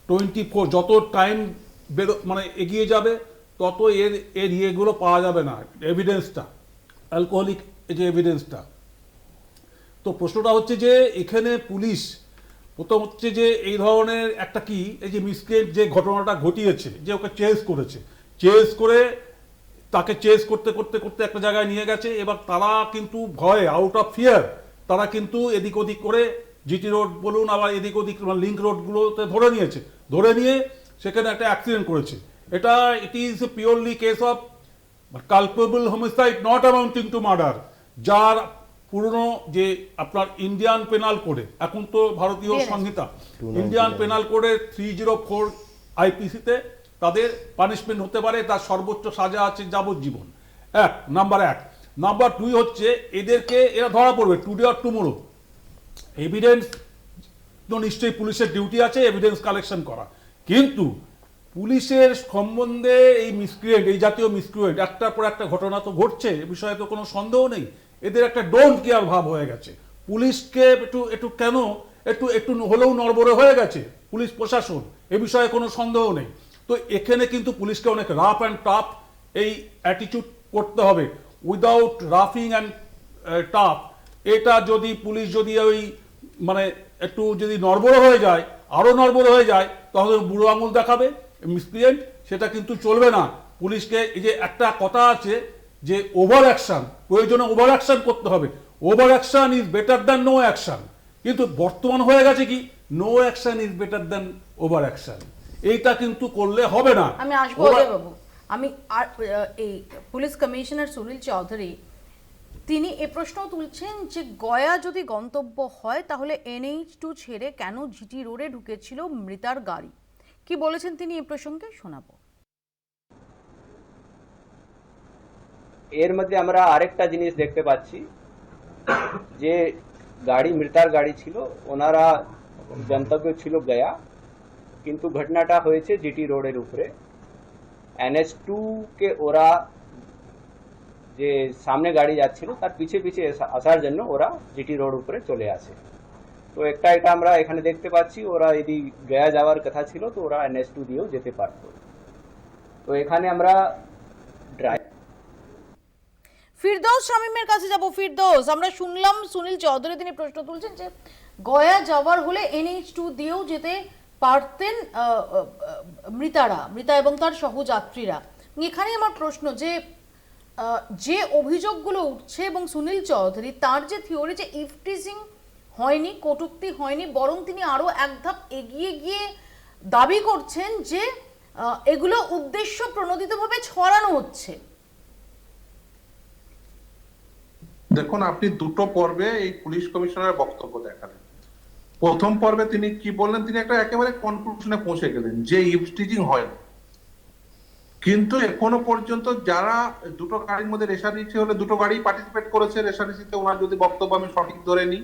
24, যত টাইম মানে এগিয়ে যাবে তত এর ইয়েগুলো পাওয়া যাবে না, এভিডেন্সটা, অ্যালকোহলিক যে এভিডেন্সটা। তো প্রশ্নটা হচ্ছে যে এখানে পুলিশ প্রথম হচ্ছে যে এই ধরনের একটা কি, এই যে মিসক্রিয়েন্ট যে ঘটনাটা ঘটিয়েছে, যে ওকে চেজ করেছে, চেজ করে তাকে চেজ করতে করতে করতে একটা জায়গায় নিয়ে গেছে, এবার তারা কিন্তু ভয়ে, আউট অফ ফিয়ার, তারা কিন্তু এদিক ওদিক করে জিটি রোড বলুন, আবার এদিক ওদিক লিঙ্ক রোডগুলোতে ধরে নিয়ে সেখানে একটা অ্যাক্সিডেন্ট করেছে। এটা it is purely case of culpable homicide not amounting to murder, যার পুরনো যে আপনার ইন্ডিয়ান পেনাল কোডে, এখন তো ভারতীয় সংহিতা, ইন্ডিয়ান পেনাল কোডে 304 আইপিসিতে তাদের পানিশমেন্ট হতে পারে, তার সর্বোচ্চ সাজা আছে যাবজ্জীবন। নাম্বার 1। নাম্বার 2 হচ্ছে এদেরকে এরা ধরা পড়বে টুডে অর টুমোরো। এভিডেন্স তো নিশ্চয়ই পুলিশের ডিউটি আছে এভিডেন্স কালেকশন করা, কিন্তু পুলিশের সম্বন্ধে এই মিসক্রিয়েন্ট, এই জাতীয় মিসক্রিয়েন্ট একটার পর একটা ঘটনা তো ঘটছে, এ বিষয়ে তো কোনো সন্দেহ নেই। এদের একটা ডোন্ট কেয়ার ভাব হয়ে গেছে। পুলিশকে একটু কেন একটু হলেও নড়বড়ে হয়ে গেছে পুলিশ প্রশাসন, এ বিষয়ে কোনো সন্দেহ নেই। তো এখানে কিন্তু পুলিশকে অনেক রাফ অ্যান্ড টাফ এই অ্যাটিটিউড করতে হবে। উইদাউট রাফিং অ্যান্ড টাফ, এটা যদি পুলিশ যদি ওই মানে একটু যদি নড়বড়ে হয়ে যায়, আরও নড়বড়ে হয়ে যায়, তাহলে বুড়ো আঙুল দেখাবে মিসক্রিয়েন্ট, সেটা কিন্তু চলবে না। পুলিশকে এই যে একটা কথা আছে যে ওভার অ্যাকশন, প্রয়োজনে ওভার অ্যাকশন করতে হবে, over action is better than no action. কিন্তু বর্তমান হয়ে গেছে কি no action is better than over action, এইটা কিন্তু করলে হবে না। আমি আসবো অজয় বাবু, আমি এই পুলিশ কমিশনার সুনীল চৌধুরী তিনি এ প্রশ্ন তুলছেন যে গয়া যদি গন্তব্য হয় তাহলে NH2 ছেড়ে কেন জিটি রোডে ঢুকেছিল মৃতার গাড়ি, কি বলেছেন তিনি এই প্রসঙ্গে শোনাবো। এর মধ্যে আমরা আরেকটা জিনিস দেখতে পাচ্ছি যে গাড়ি মৃতার গাড়ি ছিল, ওনারা গন্তব্য ছিল গয়া, কিন্তু ঘটনাটা হয়েছে জিটি রোডের উপরে। NH2 কে ওরা যে সামনে গাড়ি যাচ্ছিল তার পিছে পিছে আসার জন্য ওরা জিটি রোড উপরে চলে আসে। তো এটা আমরা এখানে দেখতে পাচ্ছি, ওরা যদি গয়া যাওয়ার কথা ছিল তো ওরা NH2 দিয়েও যেতে পারত। তো এখানে আমরা ফিরদৌস শামীমের কাছে যাব। ফিরদৌস, আমরা শুনলাম সুনীল চৌধুরী তিনি প্রশ্ন তুলছেন যে গয়া যাওয়ার হলে NH2 দিয়েও যেতে পারতেন মৃতা এবং তার সহযাত্রীরা। এখানে আমার প্রশ্ন যে অভিযোগগুলো উঠছে এবং সুনীল চৌধুরী তার যে থিওরি যে ইফটিজিং হয়নি, কটূক্তি হয়নি, বরং তিনি আরো এক ধাপ এগিয়ে গিয়ে দাবি করছেন যে এগুলো উদ্দেশ্য প্রণোদিতভাবে ছড়ানো হচ্ছে। দেখুন, আপনি দুটো পর্বে এই পুলিশ কমিশনারের বক্তব্য দেখালেন। প্রথম পর্বে তিনি কি বললেন, তিনি একটা একেবারে কনক্লুশনে পৌঁছে গেলেন যে ইফটিজিং হয় না, কিন্তু এখনো পর্যন্ত যারা দুটো গাড়ির মধ্যে রেশারেশি হলে দুটো গাড়ি পার্টিসিপেট করেছে রেশারেশিতে, ওনার যদি বক্তব্য আমি সঠিক ধরে নিই,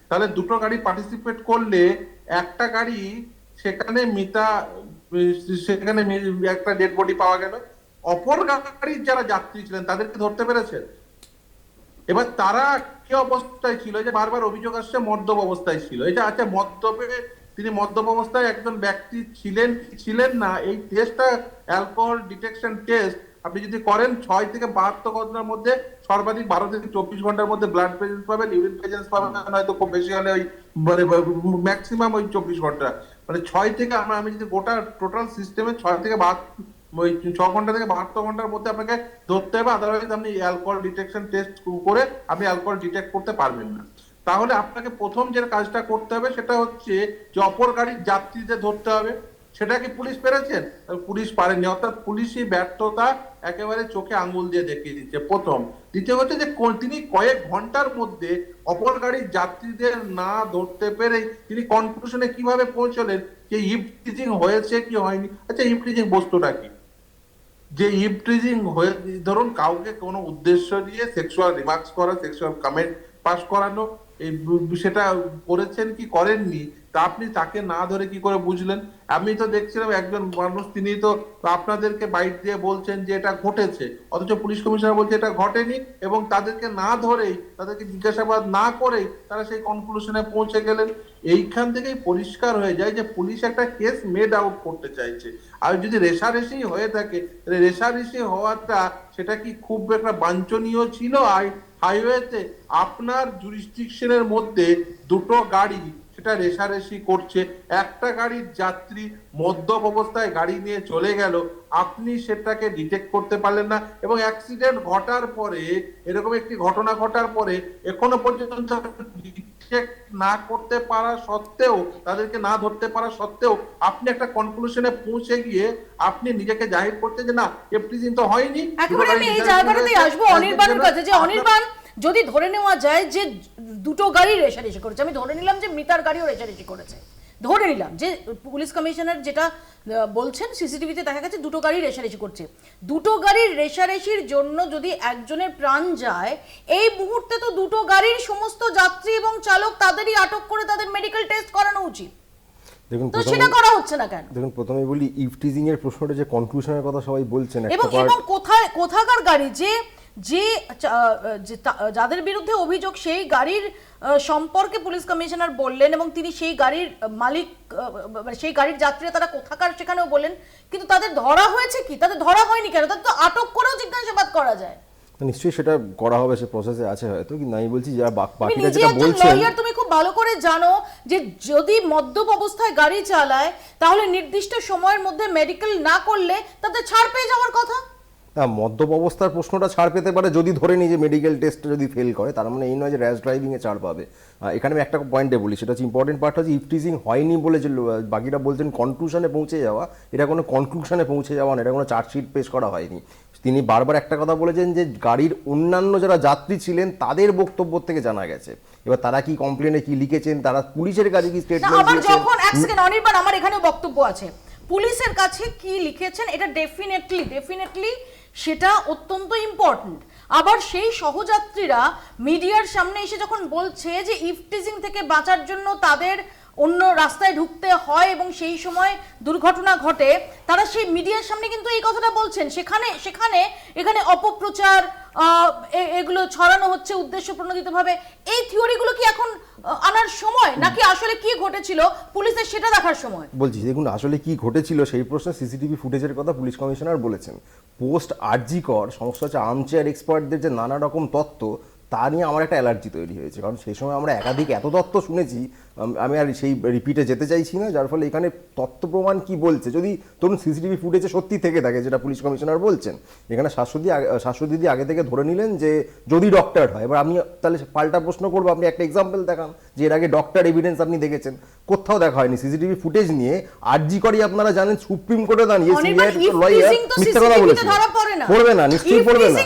তাহলে দুটো গাড়ি পার্টিসিপেট করলে একটা গাড়ি সেখানে একটা ডেড বডি পাওয়া গেল, অপর গাড়ির যারা যাত্রী ছিলেন তাদেরকে ধরতে পেরেছেন। এবার তারা কি অবস্থায় ছিল, যে বারবার অভিযোগ আসছে মদ্যপ অবস্থায় ছিল। এটা আছে মদ্যপে, তিনি মদ্যপ অবস্থায় একজন ব্যক্তি ছিলেন না, এই টেস্টটা অ্যালকোহল ডিটেকশন টেস্ট আপনি যদি করেন 6 থেকে 72 ঘন্টার মধ্যে সর্বাধিক 12 থেকে 24 ঘন্টার মধ্যে ব্লাড প্রেজেন্স পাবেন, ইউরিন প্রেজেন্স পাবেন, হয়তো খুব বেশি হলে ওই মানে ম্যাক্সিমাম ওই 24 ঘন্টা, মানে 6 থেকে আমি যদি গোটা টোটাল সিস্টেমে 6 থেকে 6 ঘন্টা থেকে 72 ঘন্টার মধ্যে আপনাকে ধরতে হবে, আদারওয়াইজ আপনি অ্যালকোহল ডিটেকশন টেস্ট করে আপনি অ্যালকোহল ডিটেক্ট করতে পারবেন না। তাহলে আপনাকে প্রথম যে কাজটা করতে হবে সেটা হচ্ছে যে অপর গাড়ির যাত্রীদের ধরতে হবে। সেটা কি পুলিশ পেরেছেন? পুলিশ পারেনি, অর্থাৎ পুলিশই ব্যর্থতা একেবারে চোখে আঙ্গুল দিয়ে দেখিয়ে দিচ্ছে প্রথম। দ্বিতীয় হচ্ছে যে তিনি কয়েক ঘন্টার মধ্যে অপর গাড়ির যাত্রীদের না ধরতে পেরে তিনি কনক্লুশনে কিভাবে পৌঁছলেন যে ইভটিজিং হয়েছে কি হয়নি। আচ্ছা, ইভটিজিং বস্তুটা কি? যে ইভটিজিং হয়ে, ধরুন কাউকে কোনো উদ্দেশ্য দিয়ে সেক্সুয়াল রিমার্কস করা, সেক্সুয়াল কমেন্ট পাস করানো, এই সেটা করেছেন কি করেননি তা আপনি তাকে না ধরে কি করে বুঝলেন? আমি তো দেখছিলাম একজন মানুষ, তিনি তো আপনাদেরকে বাইট দিয়ে বলছেন যে এটা ঘটেছে, অথচ পুলিশ কমিশনার বলছে এটা ঘটেনি, এবং তাদেরকে না ধরেই, তাদেরকে জিজ্ঞাসাবাদ না করেই তারা সেই কনক্লুশনে পৌঁছে গেলেন। এইখান থেকেই পরিষ্কার হয়ে যায় যে পুলিশ একটা কেস মেড আউট করতে চাইছে। আর যদি রেশারেশি হয়ে থাকে, রেশারেশি হওয়াটা সেটা কি খুব একটা বাঞ্ছনীয় ছিল? হাইওয়েতে আপনার জুরিসডিকশনের মধ্যে দুটো গাড়ি সেটা রেশারেশি করছে, একটা গাড়ির যাত্রী মদ্যপ অবস্থায় গাড়ি নিয়ে চলে গেল, আপনি সেটাকে ডিটেক্ট করতে পারলেন না, এবং অ্যাক্সিডেন্ট ঘটার পরে, এরকম একটি ঘটনা ঘটার পরে এখনো পর্যন্ত চেক না করতে পারা সত্ত্বেও, তাদেরকে না ধরতে পারা সত্ত্বেও আপনি একটা কনক্লুশনে পৌঁছে গিয়ে আপনি নিজেকে জাহির করতে যে না এফটিজিং তো হয়নি। একেবারে আমি এই জায়গাটাতেই আসবো অনির্বাণের কাছে, যে অনির্বাণ যদি ধরে নেওয়া যায় যে দুটো গাড়ি রেষারেষি করেছে, আমি ধরে নিলাম যে মিতার গাড়িও রেষারেষি করেছে, ধরে নিলাম যে পুলিশ কমিশনার যেটা বলছেন সিসিটিভিতে দেখা গেছে দুটো গাড়ি রেষারেষি করছে, দুটো গাড়ির রেষারেষির জন্য যদি একজনের প্রাণ যায়, এই মুহূর্তে তো দুটো গাড়ির সমস্ত যাত্রী এবং চালক তাদেরই আটক করে তাদের মেডিকেল টেস্ট করানো উচিত। দেখুন তো সেটা করা হচ্ছে না কেন? দেখুন প্রথমে বলি ইফটিজিং এর প্রশ্নটা যে কনক্লুশনের কথা সবাই বলছেন, এবং কোথাকার গাড়ি যে যাদের বিরুদ্ধে অভিযোগ সেই গাড়ির সম্পর্কে পুলিশ কমিশনার বললেন এবং তিনি সেই গাড়ির মালিক, সেই গাড়ির যাত্রীরা তারা কোথাকার সেখানেও বললেন, কিন্তু তাদের ধরা হয়েছে কি? তাদের ধরা হয়নি কেন? তাদের তো আটক করেও জিজ্ঞাসাবাদ করা যায়। নিশ্চয়ই সেটা করা হবে, সে প্রসেসে আছে হয়তো, কিন্তু আমি বলছি যারা বাকিরা যেটা বলছেন, তুমি খুব ভালো করে জানো যে যদি মদ্যপ অবস্থায় গাড়ি চালায় তাহলে নির্দিষ্ট সময়ের মধ্যে মেডিকেল না করলে তাদের ছাড় পেয়ে যাওয়ার কথা। না, মদ্যপ অবস্থার প্রশ্নটা ছাড় পেতে পারে যদি ধরে নিই যে মেডিকেল টেস্টে যদি ফেল করে, তার মানে এই নয় যে র্যাশ ড্রাইভিংয়ে ছাড় পাবে। এখানে আমি একটা পয়েন্টে বলি, সেটা হচ্ছে ইম্পর্টেন্ট পার্ট হচ্ছে ইফটিজিং হয়নি বলে যে বাকিরা বলছেন কনক্লুশনে পৌঁছে যাওয়া, এটা কোনো কনক্লুশনে পৌঁছে যাওয়া না, এটা কোনো চার্জশিট পেশ করা হয়নি। তিনি বারবার একটা কথা বলেছেন যে গাড়ির অন্যান্য যারা যাত্রী ছিলেন তাদের বক্তব্য থেকে জানা গেছে, এবার তারা কি কমপ্লেনে কি লিখেছেন, তারা পুলিশের কাছে কি স্টেটমেন্ট দিয়েছেন। যখন এক সেকেন্ড অনির্বাণ, আমার এখানেও বক্তব্য আছে, পুলিশের কাছে কি লিখেছেন এটা ডেফিনেটলি সেটা অত্যন্ত ইম্পর্টেন্ট। আবার সেই সহযাত্রীরা মিডিয়ার সামনে এসে যখন বলছে যে ইফটিজিং থেকে বাঁচার জন্য তাদের অন্য রাস্তায় ঢুকতে হয় এবং সেই সময় দুর্ঘটনা ঘটে, তারা সেই মিডিয়ার সামনে কিন্তু এই কথাটা বলছেন। এখানে অপপ্রচার এগুলো ছড়ানো হচ্ছে উদ্দেশ্য প্রণোদিতভাবে। এই থিওরিগুলো কি এখন আনার সময়, নাকি আসলে কি ঘটেছিল পুলিশের সেটা দেখার সময়? বলছি দেখুন আসলে কি ঘটেছিল সেই প্রশ্নে সিসিটিভি ফুটেজের কথা পুলিশ কমিশনার বলেছেন। পোস্ট আরজিকর সমস্যা হচ্ছে আর্মচেয়ার এক্সপার্টদের যে নানা রকম তত্ত্ব, তা নিয়ে আমার একটা অ্যালার্জি তৈরি হয়েছে, কারণ সেই সময় আমরা একাধিক এত তথ্য শুনেছি, আমি আর সেই রিপিটে যেতে চাইছি না, যার ফলে এখানে তথ্য প্রমাণ কি বলছে যদি ধরুন সিসিটিভি ফুটেজে সত্যি থেকে থাকে যেটা পুলিশ কমিশনার বলছেন, এখানে শাশ্বতী আগে থেকে ধরে নিলেন যে যদি ডক্টর হয়। এবার আমি তাহলে পাল্টা প্রশ্ন করবো, আপনি একটা এক্সাম্পল দেখান যে এর আগে ডক্টর এভিডেন্স আপনি দেখেছেন, কোথাও দেখা হয়নি। সিসিটিভি ফুটেজ নিয়ে আরজি করি আপনারা জানেন সুপ্রিম কোর্টে দাঁড়িয়ে মিথ্যা কথা বলেছে, পড়বে না, নিশ্চয়ই পড়বে না।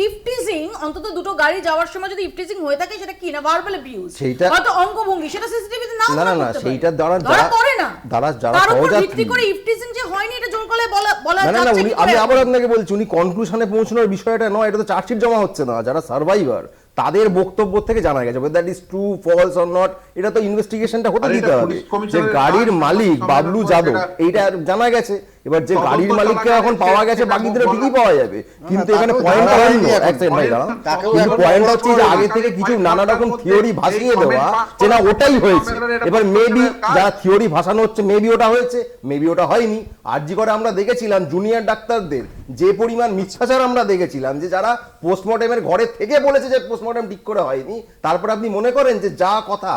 ইফটিজিং অন্তত দুটো গাড়ি যাওয়ার সময় যদি ইফটিজিং হয়ে থাকে সেটা কি না ভার্বাল অ্যাবিউজ, হয়তো অঙ্গভঙ্গি, সেটা সিসিটিভিতে নাও না সেইটা দ্বারা যারা ভিত্তি করে ইফটিজিং যে হয়নি এটা জোর করে বলা না আমি আবার আপনাকে বলছি, উনি কনক্লুশনে পৌঁছানোর বিষয়টা নয়, এটা তো চার্জশিট জমা হচ্ছে না, যারা সার্ভাইভার তাদের বক্তব্য থেকে জানা গেছে, that is true false or not, এটা তো ইনভেস্টিগেশনটা হতে দিতে হবে। যে গাড়ির মালিক বাবলু যাদব এইটা জানা গেছে, এবার যে গাড়ির মালিককে এখন পাওয়া গেছে বাকিদের ঠিকই পাওয়া যাবে, কিন্তু এখানে পয়েন্ট হয়নি। এক সেকেন্ড ভাই দাঁড়ান, কিন্তু পয়েন্ট হচ্ছে যে আগে থেকে কিছু নানা রকম থিওরি ভাসিয়ে দেওয়া যে না ওটাই হয়েছে। এবার মেবি যারা থিওরি ভাসানো হচ্ছে মেবি ওটা হয়েছে, মেবি ওটা হয়নি। আরজি করে আমরা দেখেছিলাম জুনিয়র ডাক্তারদের যে পরিমাণ মিথ্যাচার আমরা দেখেছিলাম, যে যারা পোস্টমর্টেমের ঘরে থেকে বলেছে যে পোস্টমর্টেম ঠিক করে হয়নি, তারপর আপনি মনে করেন যে যা কথা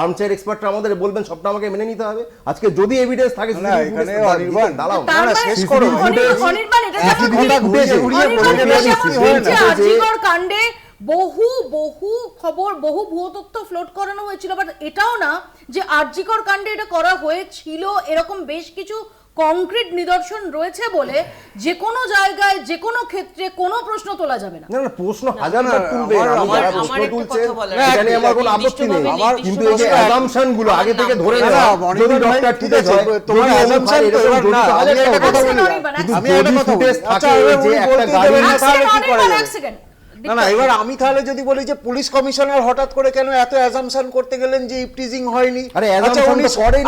আর্মচেয়ার এক্সপার্টরা আমাদের বলবেন সবটা আমাকে মেনে নিতে হবে। আজকে যদি এভিডেন্স থাকে দাঁড়াও কাণ্ডে বহু খবর, বহু ভুয়ো তথ্য ফ্লোট করানো হয়েছিল, বাট এটাও না যে আরজিকর কাণ্ডে এটা করা হয়েছিল এরকম বেশ কিছু কংক্রিট নিদর্শন রয়েছে বলে যে কোনো জায়গায় যে কোনো ক্ষেত্রে কোনো প্রশ্ন তোলা যাবে না। না প্রশ্ন হাজারটা তুলবে, যারা প্রশ্ন তুলছে এখানে আমার কোনো আপত্তি নেই, কিন্তু এই যে অ্যাজাম্পশন গুলো আগে থেকে ধরে নেওয়া, যদি ডক্টর ঠিক আছে তোমার অ্যাজাম্পশন তো এবার না, আমি একটা কথা বলি, আমি একটা কথা বলি, আচ্ছা যে একটা গাড়ি তাহলে কি করে না এবার আমি তাহলে যদি বলি যে পুলিশ কমিশনার হঠাৎ করে কেন এত অ্যাজাম্পশন করতে গেলেন যে ইফটিজিং হয়নি, আচ্ছা উনি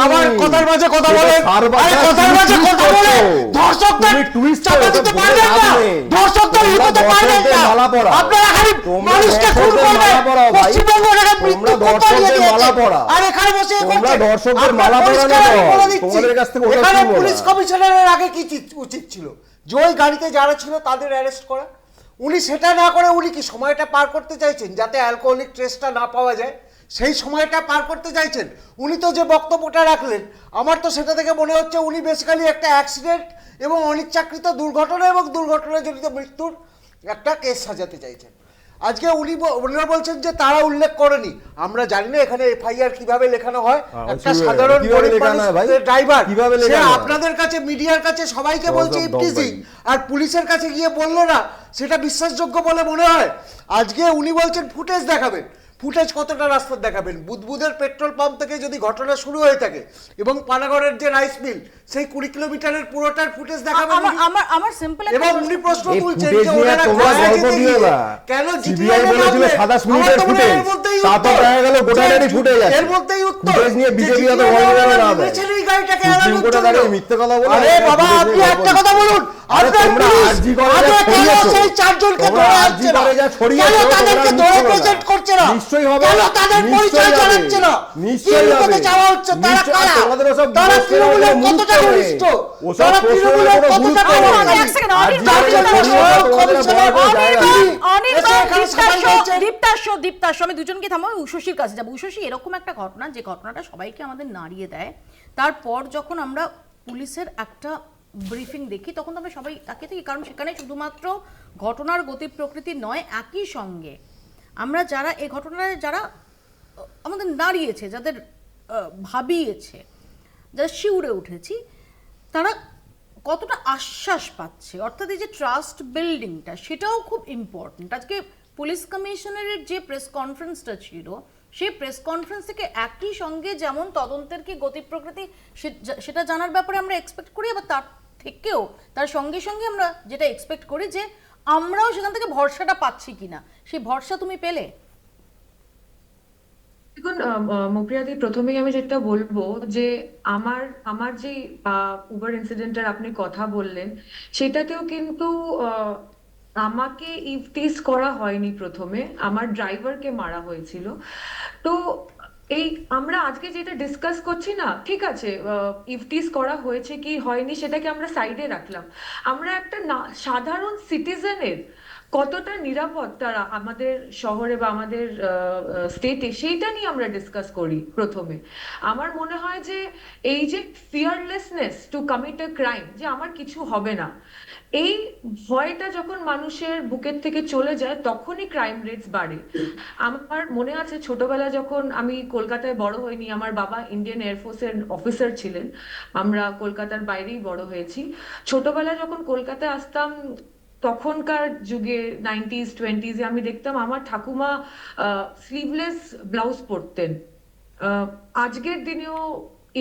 আবার কথার মাঝে কথা বলেন, আরে কথার মাঝে কথা বলে দর্শকদের টুইস্ট চাপা দিতে পারবেন না, দর্শকদের হিমতে পারবেন না, আপনারা খালি মানুষকে খুন করবেন, পশ্চিমবঙ্গের একটা মৃত্যু দর্শকদের মালা পড়া, আর এখানে বসে তোমরা দর্শকদের মালা পড়া না, তোমাদের কাছ থেকে ওটা কি পুলিশ কমিশনারের আগে কি উচিত ছিল যে ওই গাড়িতে যারা ছিল তাদের অ্যারেস্ট করা, উনি সেটা না করে উনি কি সময়টা পার করতে চাইছেন যাতে অ্যালকোহলিক ট্রেসটা না পাওয়া যায়, সেই সময়টা পার করতে চাইছেন। উনি তো যে বক্তব্যটা রাখলেন আমার তো সেটা থেকে মনে হচ্ছে উনি বেসিক্যালি একটা অ্যাক্সিডেন্ট এবং অনিচ্ছাকৃত দুর্ঘটনা এবং দুর্ঘটনাজনিত মৃত্যুর একটা কেস সাজাতে চাইছেন। আজকে উনিরা বলছেন যে তারা উল্লেখ করেনি। আমরা জানি না এখানে এফআইআর কিভাবে লেখানো হয়। একটা সাধারণ ড্রাইভার সে আপনাদের কাছে, মিডিয়ার কাছে সবাইকে বলছে ইফটিজিং, আর পুলিশের কাছে গিয়ে বললো না, সেটা বিশ্বাসযোগ্য বলে মনে হয়? আজকে উনি বলছেন ফুটেজ দেখাবেন। ফুটেজ কতটা রাস্তার দেখাবেন? বুদবুদের পেট্রোল পাম্প থেকে যদি ঘটনা শুরু হয়ে থাকে এবং পানাগড়ের যে রাইস মিল, সেই 20 কিলোমিটারের পুরোটার ফুটেজ দেখাবেন। আমার সিম্পল এবং উনি প্রশ্ন তুলছেন যে ওনারা কেন জিটিআই বলেছিল 27 মিনিটের ফুটেজ, তারপর দেখা গেল গোটাটারই ফুটেজ আছে। এর মধ্যেই উত্তর ফুটেজ নিয়ে বিজেপি এত বড় বড় না হবে। এই গাড়িটাকে আলাদা করতে দাঁড়িয়ে মিথ্যা কথা বলে। আরে বাবা, আপনি একটা কথা বলুন, তোমরা আরজি করে যা ছড়িয়েছো, সেই চারজনকে ধরে আনছে না, কেন তাদেরকে ধরে প্রেজেন্ট করছে না? নিশ্চয়ই হবে, কেন তাদের পরিচয় জানাচ্ছে না? নিশ্চয়ই হবে, চাওয়া হচ্ছে তারা কারা, তারা তৃণমূলের কতটা ঘনিষ্ঠ, তারা তৃণমূলের কতটা দীপ্তাস্য, আমি দুজনকে থামাবো, উষসীর কাছে যাবো। উষসী, এরকম একটা ঘটনা, যে ঘটনাটা সবাইকে আমাদের নাড়িয়ে দেয়, তারপর যখন আমরা পুলিশের একটা ব্রিফিং দেখি তখন তো আমরা সবাই তাকিয়ে থাকি, কারণ সেখানে শুধুমাত্র ঘটনার গতি প্রকৃতি নয়, একই সঙ্গে আমরা যারা এই ঘটনায় যারা আমাদের নাড়িয়েছে, যাদের ভাবিয়েছে, যারা শিউরে উঠেছি, তারা কতটা আশ্বাস পাচ্ছে। অর্থাৎ এই যে ট্রাস্ট বিল্ডিংটা, সেটাও খুব ইম্পর্টেন্ট। আজকে পুলিশ কমিশনারের যে প্রেস কনফারেন্সটা ছিল, সেই প্রেস কনফারেন্স থেকে একই সঙ্গে যেমন তদন্তের কি গতি প্রকৃতি সেটা জানার ব্যাপারে আমরা এক্সপেক্ট করি, আবার তার থেকেও তার সঙ্গে সঙ্গে আমরা যেটা এক্সপেক্ট করি যে আমরাও সেখান থেকে ভরসাটা পাচ্ছি কিনা। সেই ভরসা তুমি পেলে? দেখুন মৌপ্রিয়াদি, প্রথমেই আমি যেটা বলবো যে আমার যে উবার ইনসিডেন্টের আপনি কথা বললেন, সেটাতেও কিন্তু আমাকে ইফটিজ করা হয়নি। প্রথমে আমার ড্রাইভারকে মারা হয়েছিল। তো এই আমরা আজকে যেটা ডিসকাস করছি না, ঠিক আছে, ইফটিজ করা হয়েছে কি হয়নি সেটাকে আমরা সাইডে রাখলাম। আমরা একটা সাধারণ সিটিজেনের কতটা নিরাপদ তারা আমাদের শহরে বা আমাদের স্টেটে, সেইটা নিয়ে আমরা ডিসকাস করি প্রথমে। আমার মনে হয় যে এই যে ফিয়ারলেসনেস টু কমিট আ ক্রাইম, যে আমার কিছু হবে না, এই ভয়টা যখন মানুষের বুকের থেকে চলে যায় তখনই ক্রাইম রেটস বাড়ে। আমার মনে আছে ছোটবেলা যখন আমি কলকাতায় বড় হইনি, আমার বাবা ইন্ডিয়ান এয়ারফোর্সের অফিসার ছিলেন, আমরা কলকাতার বাইরেই বড় হয়েছি। ছোটবেলা যখন কলকাতায় আসতাম, তখনকার যুগে 90s 20s আমি দেখতাম আমার ঠাকুমা স্লিভলেস ব্লাউজ পরতেন। আজকের দিনেও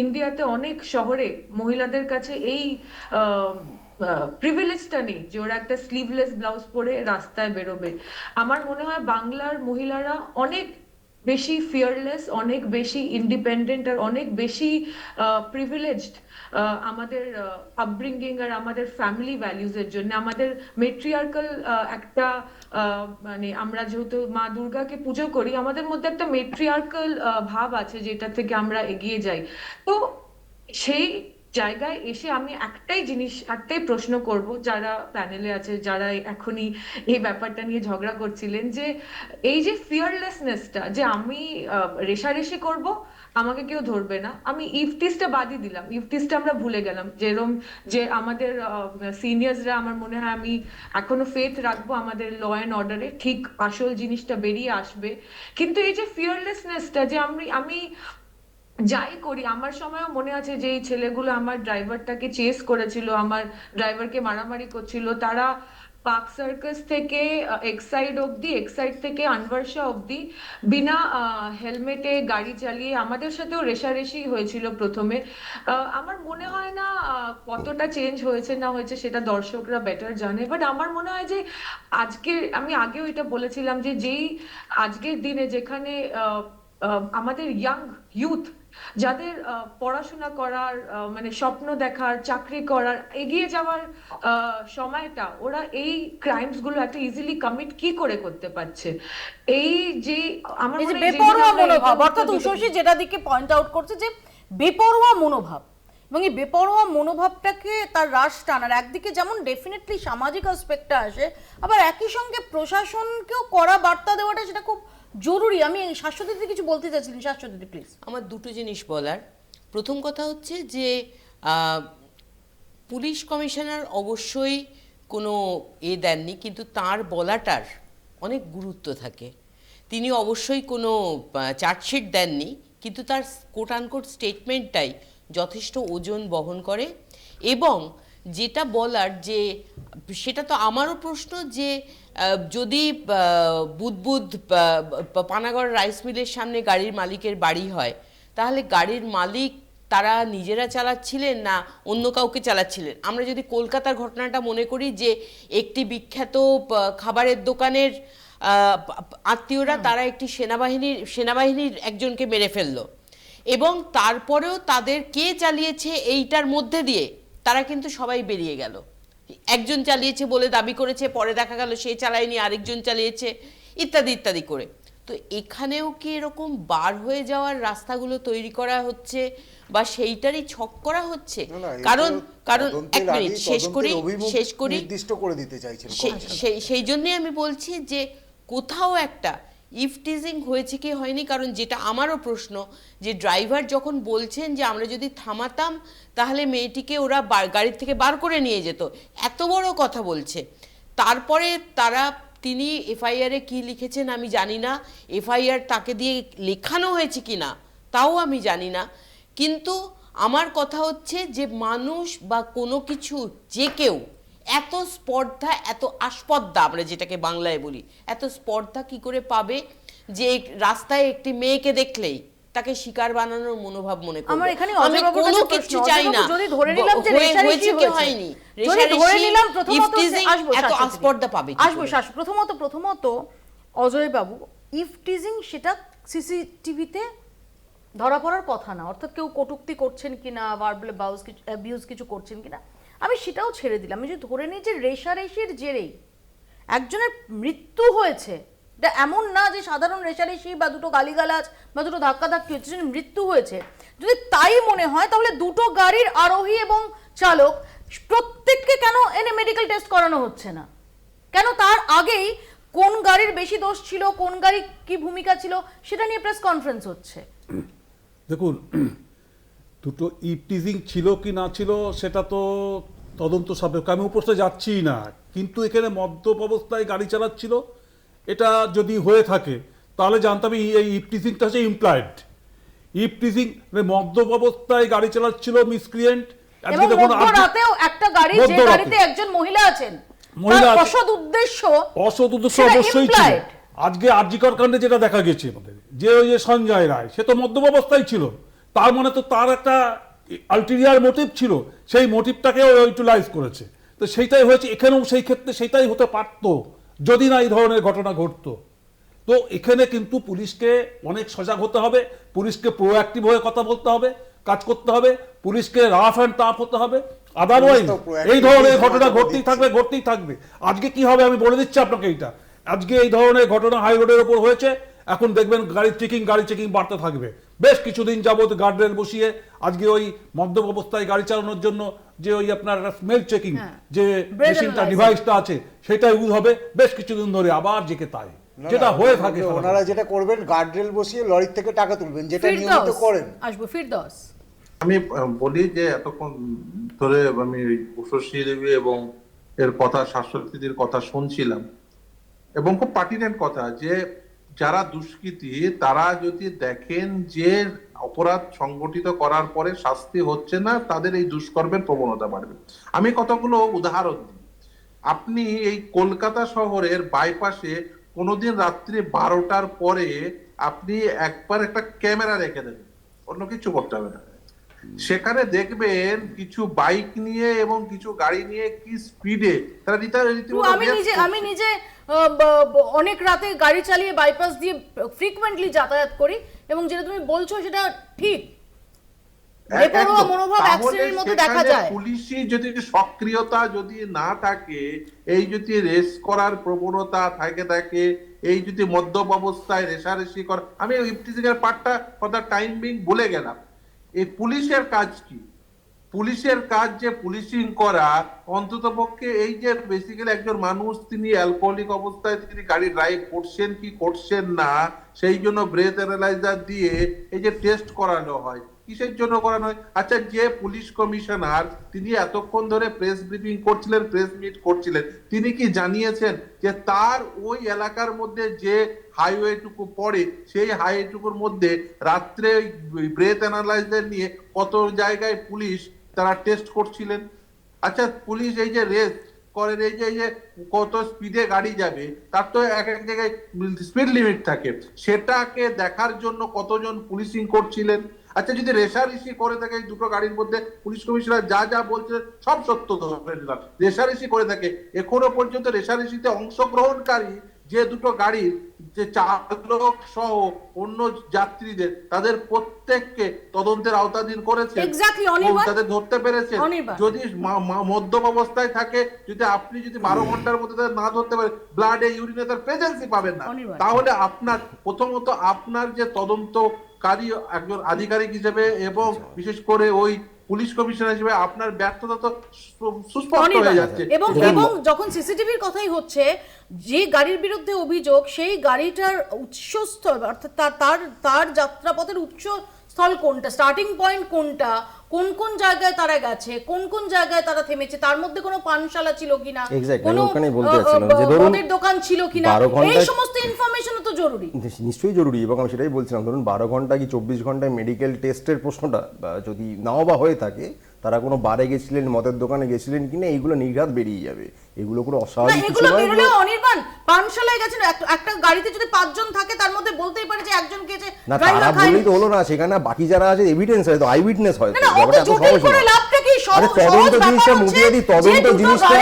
ইন্ডিয়াতে অনেক শহরে মহিলাদের কাছে এই প্রিভিলেজটা নেই যে ওরা একটা স্লিভলেস ব্লাউজ পরে রাস্তায় বেরোবে। আমার মনে হয় বাংলার মহিলারা অনেক বেশি ফিয়ারলেস, অনেক বেশি ইন্ডিপেন্ডেন্ট, আর অনেক বেশি প্রিভিলেজড আমাদের আপব্রিঙ্গিং আর আমাদের ফ্যামিলি ভ্যালিউজের জন্য। আমাদের মেট্রিয়ার্কাল একটা মানে আমরা যেহেতু মা দুর্গাকে পুজো করি, আমাদের মধ্যে একটা মেট্রিয়ার্কাল ভাব আছে যেটা থেকে আমরা এগিয়ে যাই। তো সেই জায়গায় এসে আমি একটাই প্রশ্ন করব যারা প্যানেলে আছে, যারা এখনই এই ব্যাপারটা নিয়ে ঝগড়া করছিলেন, যে এই যে ফিয়ারলেসনেসটা, যে আমি রেষারেষি করব, আমাকে কেউ ধরবে না, আমি ইফটিজটা বাদই দিলাম, ইফটিজটা আমরা ভুলে গেলাম। যেরকম যে আমাদের সিনিয়র্সরা, আমার মনে হয় আমি এখনো ফেথ রাখবো আমাদের ল অ্যান্ড অর্ডারে, ঠিক আসল জিনিসটা বেরিয়ে আসবে। কিন্তু এই যে ফিয়ারলেসনেসটা, যে আমি যাই করি, আমার সময়ও মনে আছে যে এই ছেলেগুলো আমার ড্রাইভারটাকে চেস করেছিল, আমার ড্রাইভারকে মারামারি করছিল, তারা পার্ক সার্কাস থেকে এক্সাইড অব্দি, এক্সাইড থেকে আনভারসা অব্দি বিনা হেলমেটে গাড়ি চালিয়ে আমাদের সাথেও রেষারেষি হয়েছিল প্রথমে। আমার মনে হয় না কতটা চেঞ্জ হয়েছে না হয়েছে সেটা দর্শকরা বেটার জানে, বাট আমার মনে হয় যে আজকে, আমি আগেও এটা বলেছিলাম যে যেই আজকের দিনে যেখানে আমাদের ইউথ যাদের পড়াশোনা করার মানে স্বপ্ন দেখার, চাকরি করার, এগিয়ে যাওয়ার সময়টা, ওরা এই ক্রাইমস গুলো এত ইজিলি কমিট কি করে করতে পারছে? এই যে আমার বেপরোয়া মনোভাব, অর্থাৎ উষসী যেটা দিকে পয়েন্ট আউট করছে যে বেপরোয়া মনোভাব, এবং এই বেপরোয়া মনোভাবটাকে তার হ্রাস টানার একদিকে যেমন ডেফিনেটলি সামাজিক অ্যাসপেক্টটা আসে, আবার একই সঙ্গে প্রশাসনকেও কড়া বার্তা দেওয়াটা সেটা খুব জরুরি। আমি শাশ্বতীদি কিছু বলতে চাইছিলাম, শাশ্বতীদি প্লিজ। আমার দুটো জিনিস বলার। প্রথম কথা হচ্ছে যে পুলিশ কমিশনার অবশ্যই কোনো দেননি, কিন্তু তার বলাটার অনেক গুরুত্ব থাকে। তিনি অবশ্যই কোনো চার্জশিট দেননি, কিন্তু তার কোট আনকোট স্টেটমেন্টটাই যথেষ্ট ওজন বহন করে। এবং যেটা বলার যে সেটা তো আমারও প্রশ্ন যে যদি বুদবুদ পানাগড় রাইস মিলের সামনে গাড়ির মালিকের বাড়ি হয়, তাহলে গাড়ির মালিক তারা নিজেরা চালাচ্ছিলেন না অন্য কাউকে চালাচ্ছিলেন? আমরা যদি কলকাতার ঘটনাটা মনে করি যে একটি বিখ্যাত খাবারের দোকানের আত্মীয়রা তারা একটি সেনাবাহিনীর একজনকে মেরে ফেললো, এবং তারপরেও তাদের কে চালিয়েছে এইটার মধ্যে দিয়ে তারা কিন্তু সবাই বেরিয়ে গেল। একজন চালিয়েছে বলে দাবি করেছে, পরে দেখা গেল সে চালায়নি, আরেকজন চালিয়েছে, ইত্যাদি ইত্যাদি করে। তো এখানেও কি এরকম বার হয়ে যাওয়ার রাস্তাগুলো তৈরি করা হচ্ছে বা সেইটারই ছক করা হচ্ছে? কারণ এক মিনিট শেষ করি নির্দিষ্ট করে দিতে চাইছেন, সেই জন্যই আমি বলছি যে কোথাও একটা ইফটিজিং হয়েছে কি হয়নি। কারণ যেটা আমারও প্রশ্ন যে ড্রাইভার যখন বলছেন যে আমরা যদি থামাতাম তাহলে মেয়েটিকে ওরা গাড়ির থেকে বার করে নিয়ে যেত, এত বড় কথা বলছে। তারপরে তিনি এফআইআরে কি লিখেছেন আমি জানি না, এফআইআর তাকে দিয়ে লেখানো হয়েছে কি না তাও আমি জানি না। কিন্তু আমার কথা হচ্ছে যে মানুষ বা কোনো কিছু যে কেউ এত স্পর্ধা, এত আস্পর্ধা আমরা যেটাকে বাংলায় বলি, এত স্পর্ধা কি করে পাবে যে রাস্তায় একটি মেয়েকে দেখলেই তাকে শিকার বানানোর মনোভাব মনে করবে? আমার এখানে আমি কোনো কিছু চাই না, যদি ধরে নিলাম যে রেশারেশি হয়নি, যদি ধরে নিলাম প্রথমত এত আস্পর্ধা পাবে আসবো প্রথমত অজয় বাবু, ইফটিজিং সেটা সিসিটিভিতে ধরা পড়ার কথা না, অর্থাৎ কেউ কটূক্তি করছেন কিনা, ভার্বাল অ্যাবিউজ কিছু করছেন কিনা, আমি সেটাও ছেড়ে দিলাম। আমি যদি ধরে নিই যে রেশারেশির জেরেই একজনের মৃত্যু হয়েছে, এটা এমন না যে সাধারণ রেশারেশি বা দুটো গালিগালাজ বা দুটো ধাক্কাধাক্কি হচ্ছে, মৃত্যু হয়েছে, যদি তাই মনে হয় তাহলে দুটো গাড়ির আরোহী এবং চালক প্রত্যেককে কেন এনে মেডিকেল টেস্ট করানো হচ্ছে না? কেন তার আগেই কোন গাড়ির বেশি দোষ ছিল, কোন গাড়ি কি ভূমিকা ছিল, সেটা নিয়ে প্রেস কনফারেন্স হচ্ছে। দেখুন, দুটো ইফটিজিং ছিল কি না ছিল সেটা তো তদন্ত সাপেক্ষ, আমি উপস্থিত যাচ্ছি না। কিন্তু এখানে মদ্যপ অবস্থায় গাড়ি চালাচ্ছিল, এটা যদি হয়ে থাকে তাহলে জানতাম এই ইফটিজিংটা হচ্ছে ইমপ্লয়েড। ইফটিজিং মদ্যপ অবস্থায় গাড়ি চালাচ্ছিল মিসক্রিয়েন্ট। এবং মধ্যরাতেও একটা গাড়ি, যে গাড়িতে একজন মহিলা আছেন, অসৎ উদ্দেশ্য অবশ্যই ছিল। আজকে আরজিকর কাণ্ডে যেটা দেখা গেছে আমাদের, যে ওই যে সঞ্জয় রায়, সে তো মদ্যপ অবস্থায় ছিল, তার মানে তো তার একটা আলটিরিয়ার মোটিভ ছিল, সেই মোটিভটাকে ইউটিলাইজ করেছে। তো সেইটাই হয়েছে এখানেও, সেই ক্ষেত্রে সেইটাই হতে পারত যদি না এই ধরনের ঘটনা ঘটতো। তো এখানে কিন্তু পুলিশকে অনেক সজাগ হতে হবে, পুলিশকে প্রোঅ্যাক্টিভ হয়ে কথা বলতে হবে, কাজ করতে হবে, পুলিশকে রাফ অ্যান্ড টাফ হতে হবে। আদারওয়াইজ এই ধরনের ঘটনা ঘটতেই থাকবে। আজকে কি হবে আমি বলে দিচ্ছি আপনাকে, এইটা আজকে এই ধরনের ঘটনা হাই রোডের ওপর হয়েছে, এখন দেখবেন গাড়ি চেকিং বাড়তে থাকবে। বেশ কিছুদিন যাবত গার্ডরেল বসিয়ে আজকে ওই মদ্যপ অবস্থায় গাড়ি চালানোর জন্য যে ওই আপনার স্মেল চেকিং যে মেশিনটা ডিভাইসটা আছে সেটা ইউজ হবে বেশ কিছুদিন ধরে, আবার যেকে তাই যেটা হয়ে থাকে। ওনারা যেটা করবেন গার্ডরেল বসিয়ে লরির থেকে টাকা তুলবেন, যেটা নিয়মিত করেন। আসবো ফিরদৌস, আমি বলি যে এতক্ষণ ধরে আমি উষশ্রী দেবী এবং এর কথা, শাশ্বতীর কথা শুনছিলাম, এবং খুব পার্টিনেন্ট কথা যে যারা দুষ্কৃতী তারা যদি দেখেন যে অপরাধ সংগঠিত করার পরে শাস্তি হচ্ছে না, তাদের এই দুষ্কর্মের প্রবণতা বাড়বে। আমি কতগুলো উদাহরণ দিই। আপনি এই কলকাতা শহরের বাইপাসে কোনোদিন রাত্রি 12টার পরে আপনি একবার একটা ক্যামেরা রেখে দেবেন, অন্য কিছু করতে হবে না। সেখানে দেখবেন কিছু বাইক নিয়ে এবং কিছু গাড়ি নিয়ে কি স্পিডে তারা আমি নিজে অনেক রাতে গাড়ি চালিয়ে বাইপাস দিয়ে ফ্রিকোয়েন্টলি যাতায়াত করি, এবং যেটা তুমি বলছো সেটা ঠিক, মনোভাব অ্যাক্সিডেন্টের মতো দেখা যায়। পুলিশি যদি সক্রিয়তা যদি না থাকে, এই যদি রেস করার প্রবণতা থাকে, এই যদি মদ্যপ অবস্থায় রেশারেশি করা, আমি ইফটিজিং এর পার্টটা কথা টাইম বিং ভুলে গেলাম। এই পুলিশের কাজ কি? পুলিশের কাজ যে পুলিশিং করা, অন্তত পক্ষে এই যে বেসিক্যালি একজন মানুষ তিনি অ্যালকোহলিক অবস্থায় তিনি গাড়ি ড্রাইভ করছেন কি করছেন না, সেই জন্য ব্রেথ অ্যানালাইজার দিয়ে এই যে টেস্ট করানো হয়, কিসের জন্য করানো হয়? আচ্ছা, যে পুলিশ কমিশনার তিনি এতক্ষণ ধরে প্রেস ব্রিফিং করছিলেন, প্রেস মিট করছিলেন, তিনি কি জানিয়েছেন যে তার ওই এলাকার মধ্যে যে হাইওয়েটুকু পড়ে সেই হাইওয়েটুকুর মধ্যে রাত্রে ব্রেথ অ্যানালাইজার নিয়ে কত জায়গায় পুলিশ তারা টেস্ট করছিলেন? আচ্ছা, পুলিশ এই যে রেস করেন, এই যে কত স্পিডে গাড়ি যাবে, তার তো এক এক জায়গায় স্পিড লিমিট থাকে, সেটাকে দেখার জন্য কতজন পুলিশিং করছিলেন? আচ্ছা, যদি রেশারেশি করে থাকে এই দুটো গাড়ির মধ্যে, পুলিশ কমিশনার যা যা বলছিলেন সব সত্য ধরে নিলাম, রেশারেশি করে থাকে, এখনো পর্যন্ত রেশারেশিতে অংশগ্রহণকারী যে দুটো গাড়ির যে চালক সহ অন্য যাত্রীদের, তাদের প্রত্যেককে তদন্তের আওতাধীন করেছে, তাদের ধরতে পেরেছে। যদি মদ্যপ অবস্থায় থাকে, আপনি যদি 12 ঘন্টার মধ্যে তাদের না ধরতে পারে, ব্লাডে ইউরিনে তার প্রেজেন্সই পাবেন না, তাহলে আপনার প্রথমত আপনার যে তদন্তকারী একজন আধিকারিক হিসেবে এবং বিশেষ করে ওই পুলিশ কমিশনার হিসেবে আপনার ব্যর্থতা তো সুস্পষ্ট হয়ে যাচ্ছে। এবং যখন সিসিটিভির কথাই হচ্ছে, যে গাড়ির বিরুদ্ধে অভিযোগ সেই গাড়িটার উৎসস্থল অর্থাৎ তার যাত্রাপথের উৎসস্থল কোনটা, স্টার্টিং পয়েন্ট কোনটা, কোন কোন জায়গায় তারা গেছে, কোন কোন জায়গায় তারা থেমেছে, তার মধ্যে কোনো পানশালা ছিল কিনা, কোনো মদের দোকান ছিল কিনা, এই সমস্ত ইনফরমেশন তো জরুরি, নিশ্চয়ই জরুরি। এবং আমি সেটাই বলছিলাম, ধরুন 12 ঘন্টা কি 24 ঘন্টায় মেডিকেল টেস্টের প্রশ্নটা যদি নাও বা হয়ে থাকে, তারা কোনো বারে গেছিলেন, মদের দোকানে গেছিলেন কিনা, এইগুলো নির্ঘাত বেরিয়ে যাবে। এগুলো কোনো অস্বাভাবিক কিছু নয়। এগুলো অনির্বাণ পানশালায় গেছেন, একটা গাড়িতে যদি 5 জন থাকে তার মধ্যে বলতেই পারে যে একজন গেছে, না তারা বলেই তো হলো না, সেখানে বাকি যারা আছে এভিডেন্স হয়তো আই উইটনেস হয়তো, ব্যাপারটা এত সহজ নয়। আরে তদন্ত জিনিসটা মুখিয়ে দিই, তদন্ত জিনিসটা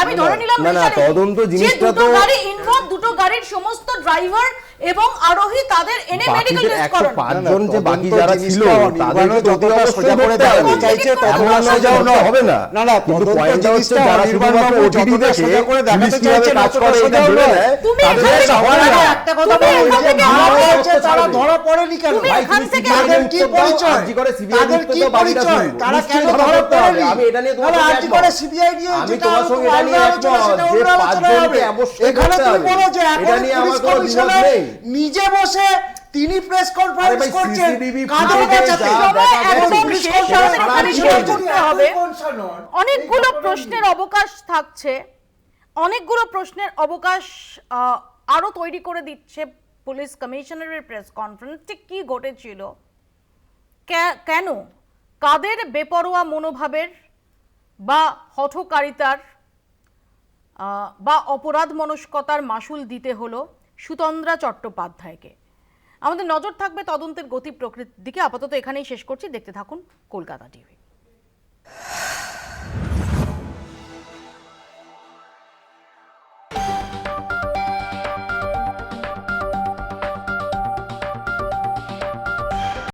আমি ধরে নিলাম না তদন্ত জিনিসটা তো গাড়ি ইনভলভ, দুটো গাড়ির সমস্ত ড্রাইভার এবং আরোহী তাদের এনে মেডিকেল টেস্ট করানো, 5 জন যে বাকি যারা ছিল তাদের যতটা সোজা করে দেওয়া চাইছে ততটা সোজা হবে না। না কিন্তু পয়েন্টটা হচ্ছে যারা শুধুমাত্র ওটিটি দেখে পুলিশ কিভাবে কাজ করে এটা ধরে নেয়, তাদের একটা কথা বলছে তারা ধরা পড়েনি কেন? তাদের কি পরিচয়? তাদের কি পরিচয়? তারা কেন ধরা পড়েনি? আমি এটা নিয়ে তোমার আরজি করে সিবিআই নিয়ে আমি তোমার সঙ্গে এটা নিয়ে একমত যে 5 জনকে অবশ্যই এখানে তুমি বলো যে এখন পুলিশ কমিশনার নিজে বসে তিনি প্রেস কনফারেন্স করছেন, কাদের কাছে অনেকগুলো প্রশ্নের অবকাশ থাকছে, অনেকগুলো প্রশ্নের অবকাশ আরো তৈরি করে দিচ্ছে পুলিশ কমিশনারের প্রেস কনফারেন্স। ঠিক কি ঘটেছিল, কেন, কাদের বেপরোয়া মনোভাবের বা হঠকারিতার বা অপরাধ মনস্কতার মাসুল দিতে হলো সুতন্দ্রা চট্টোপাধ্যায়কে? আমাদের নজর থাকবে তদন্তের গতি প্রকৃতির দিকে। আপাতত এখানেই শেষ করছি, দেখতে থাকুন কলকাতা টিভি।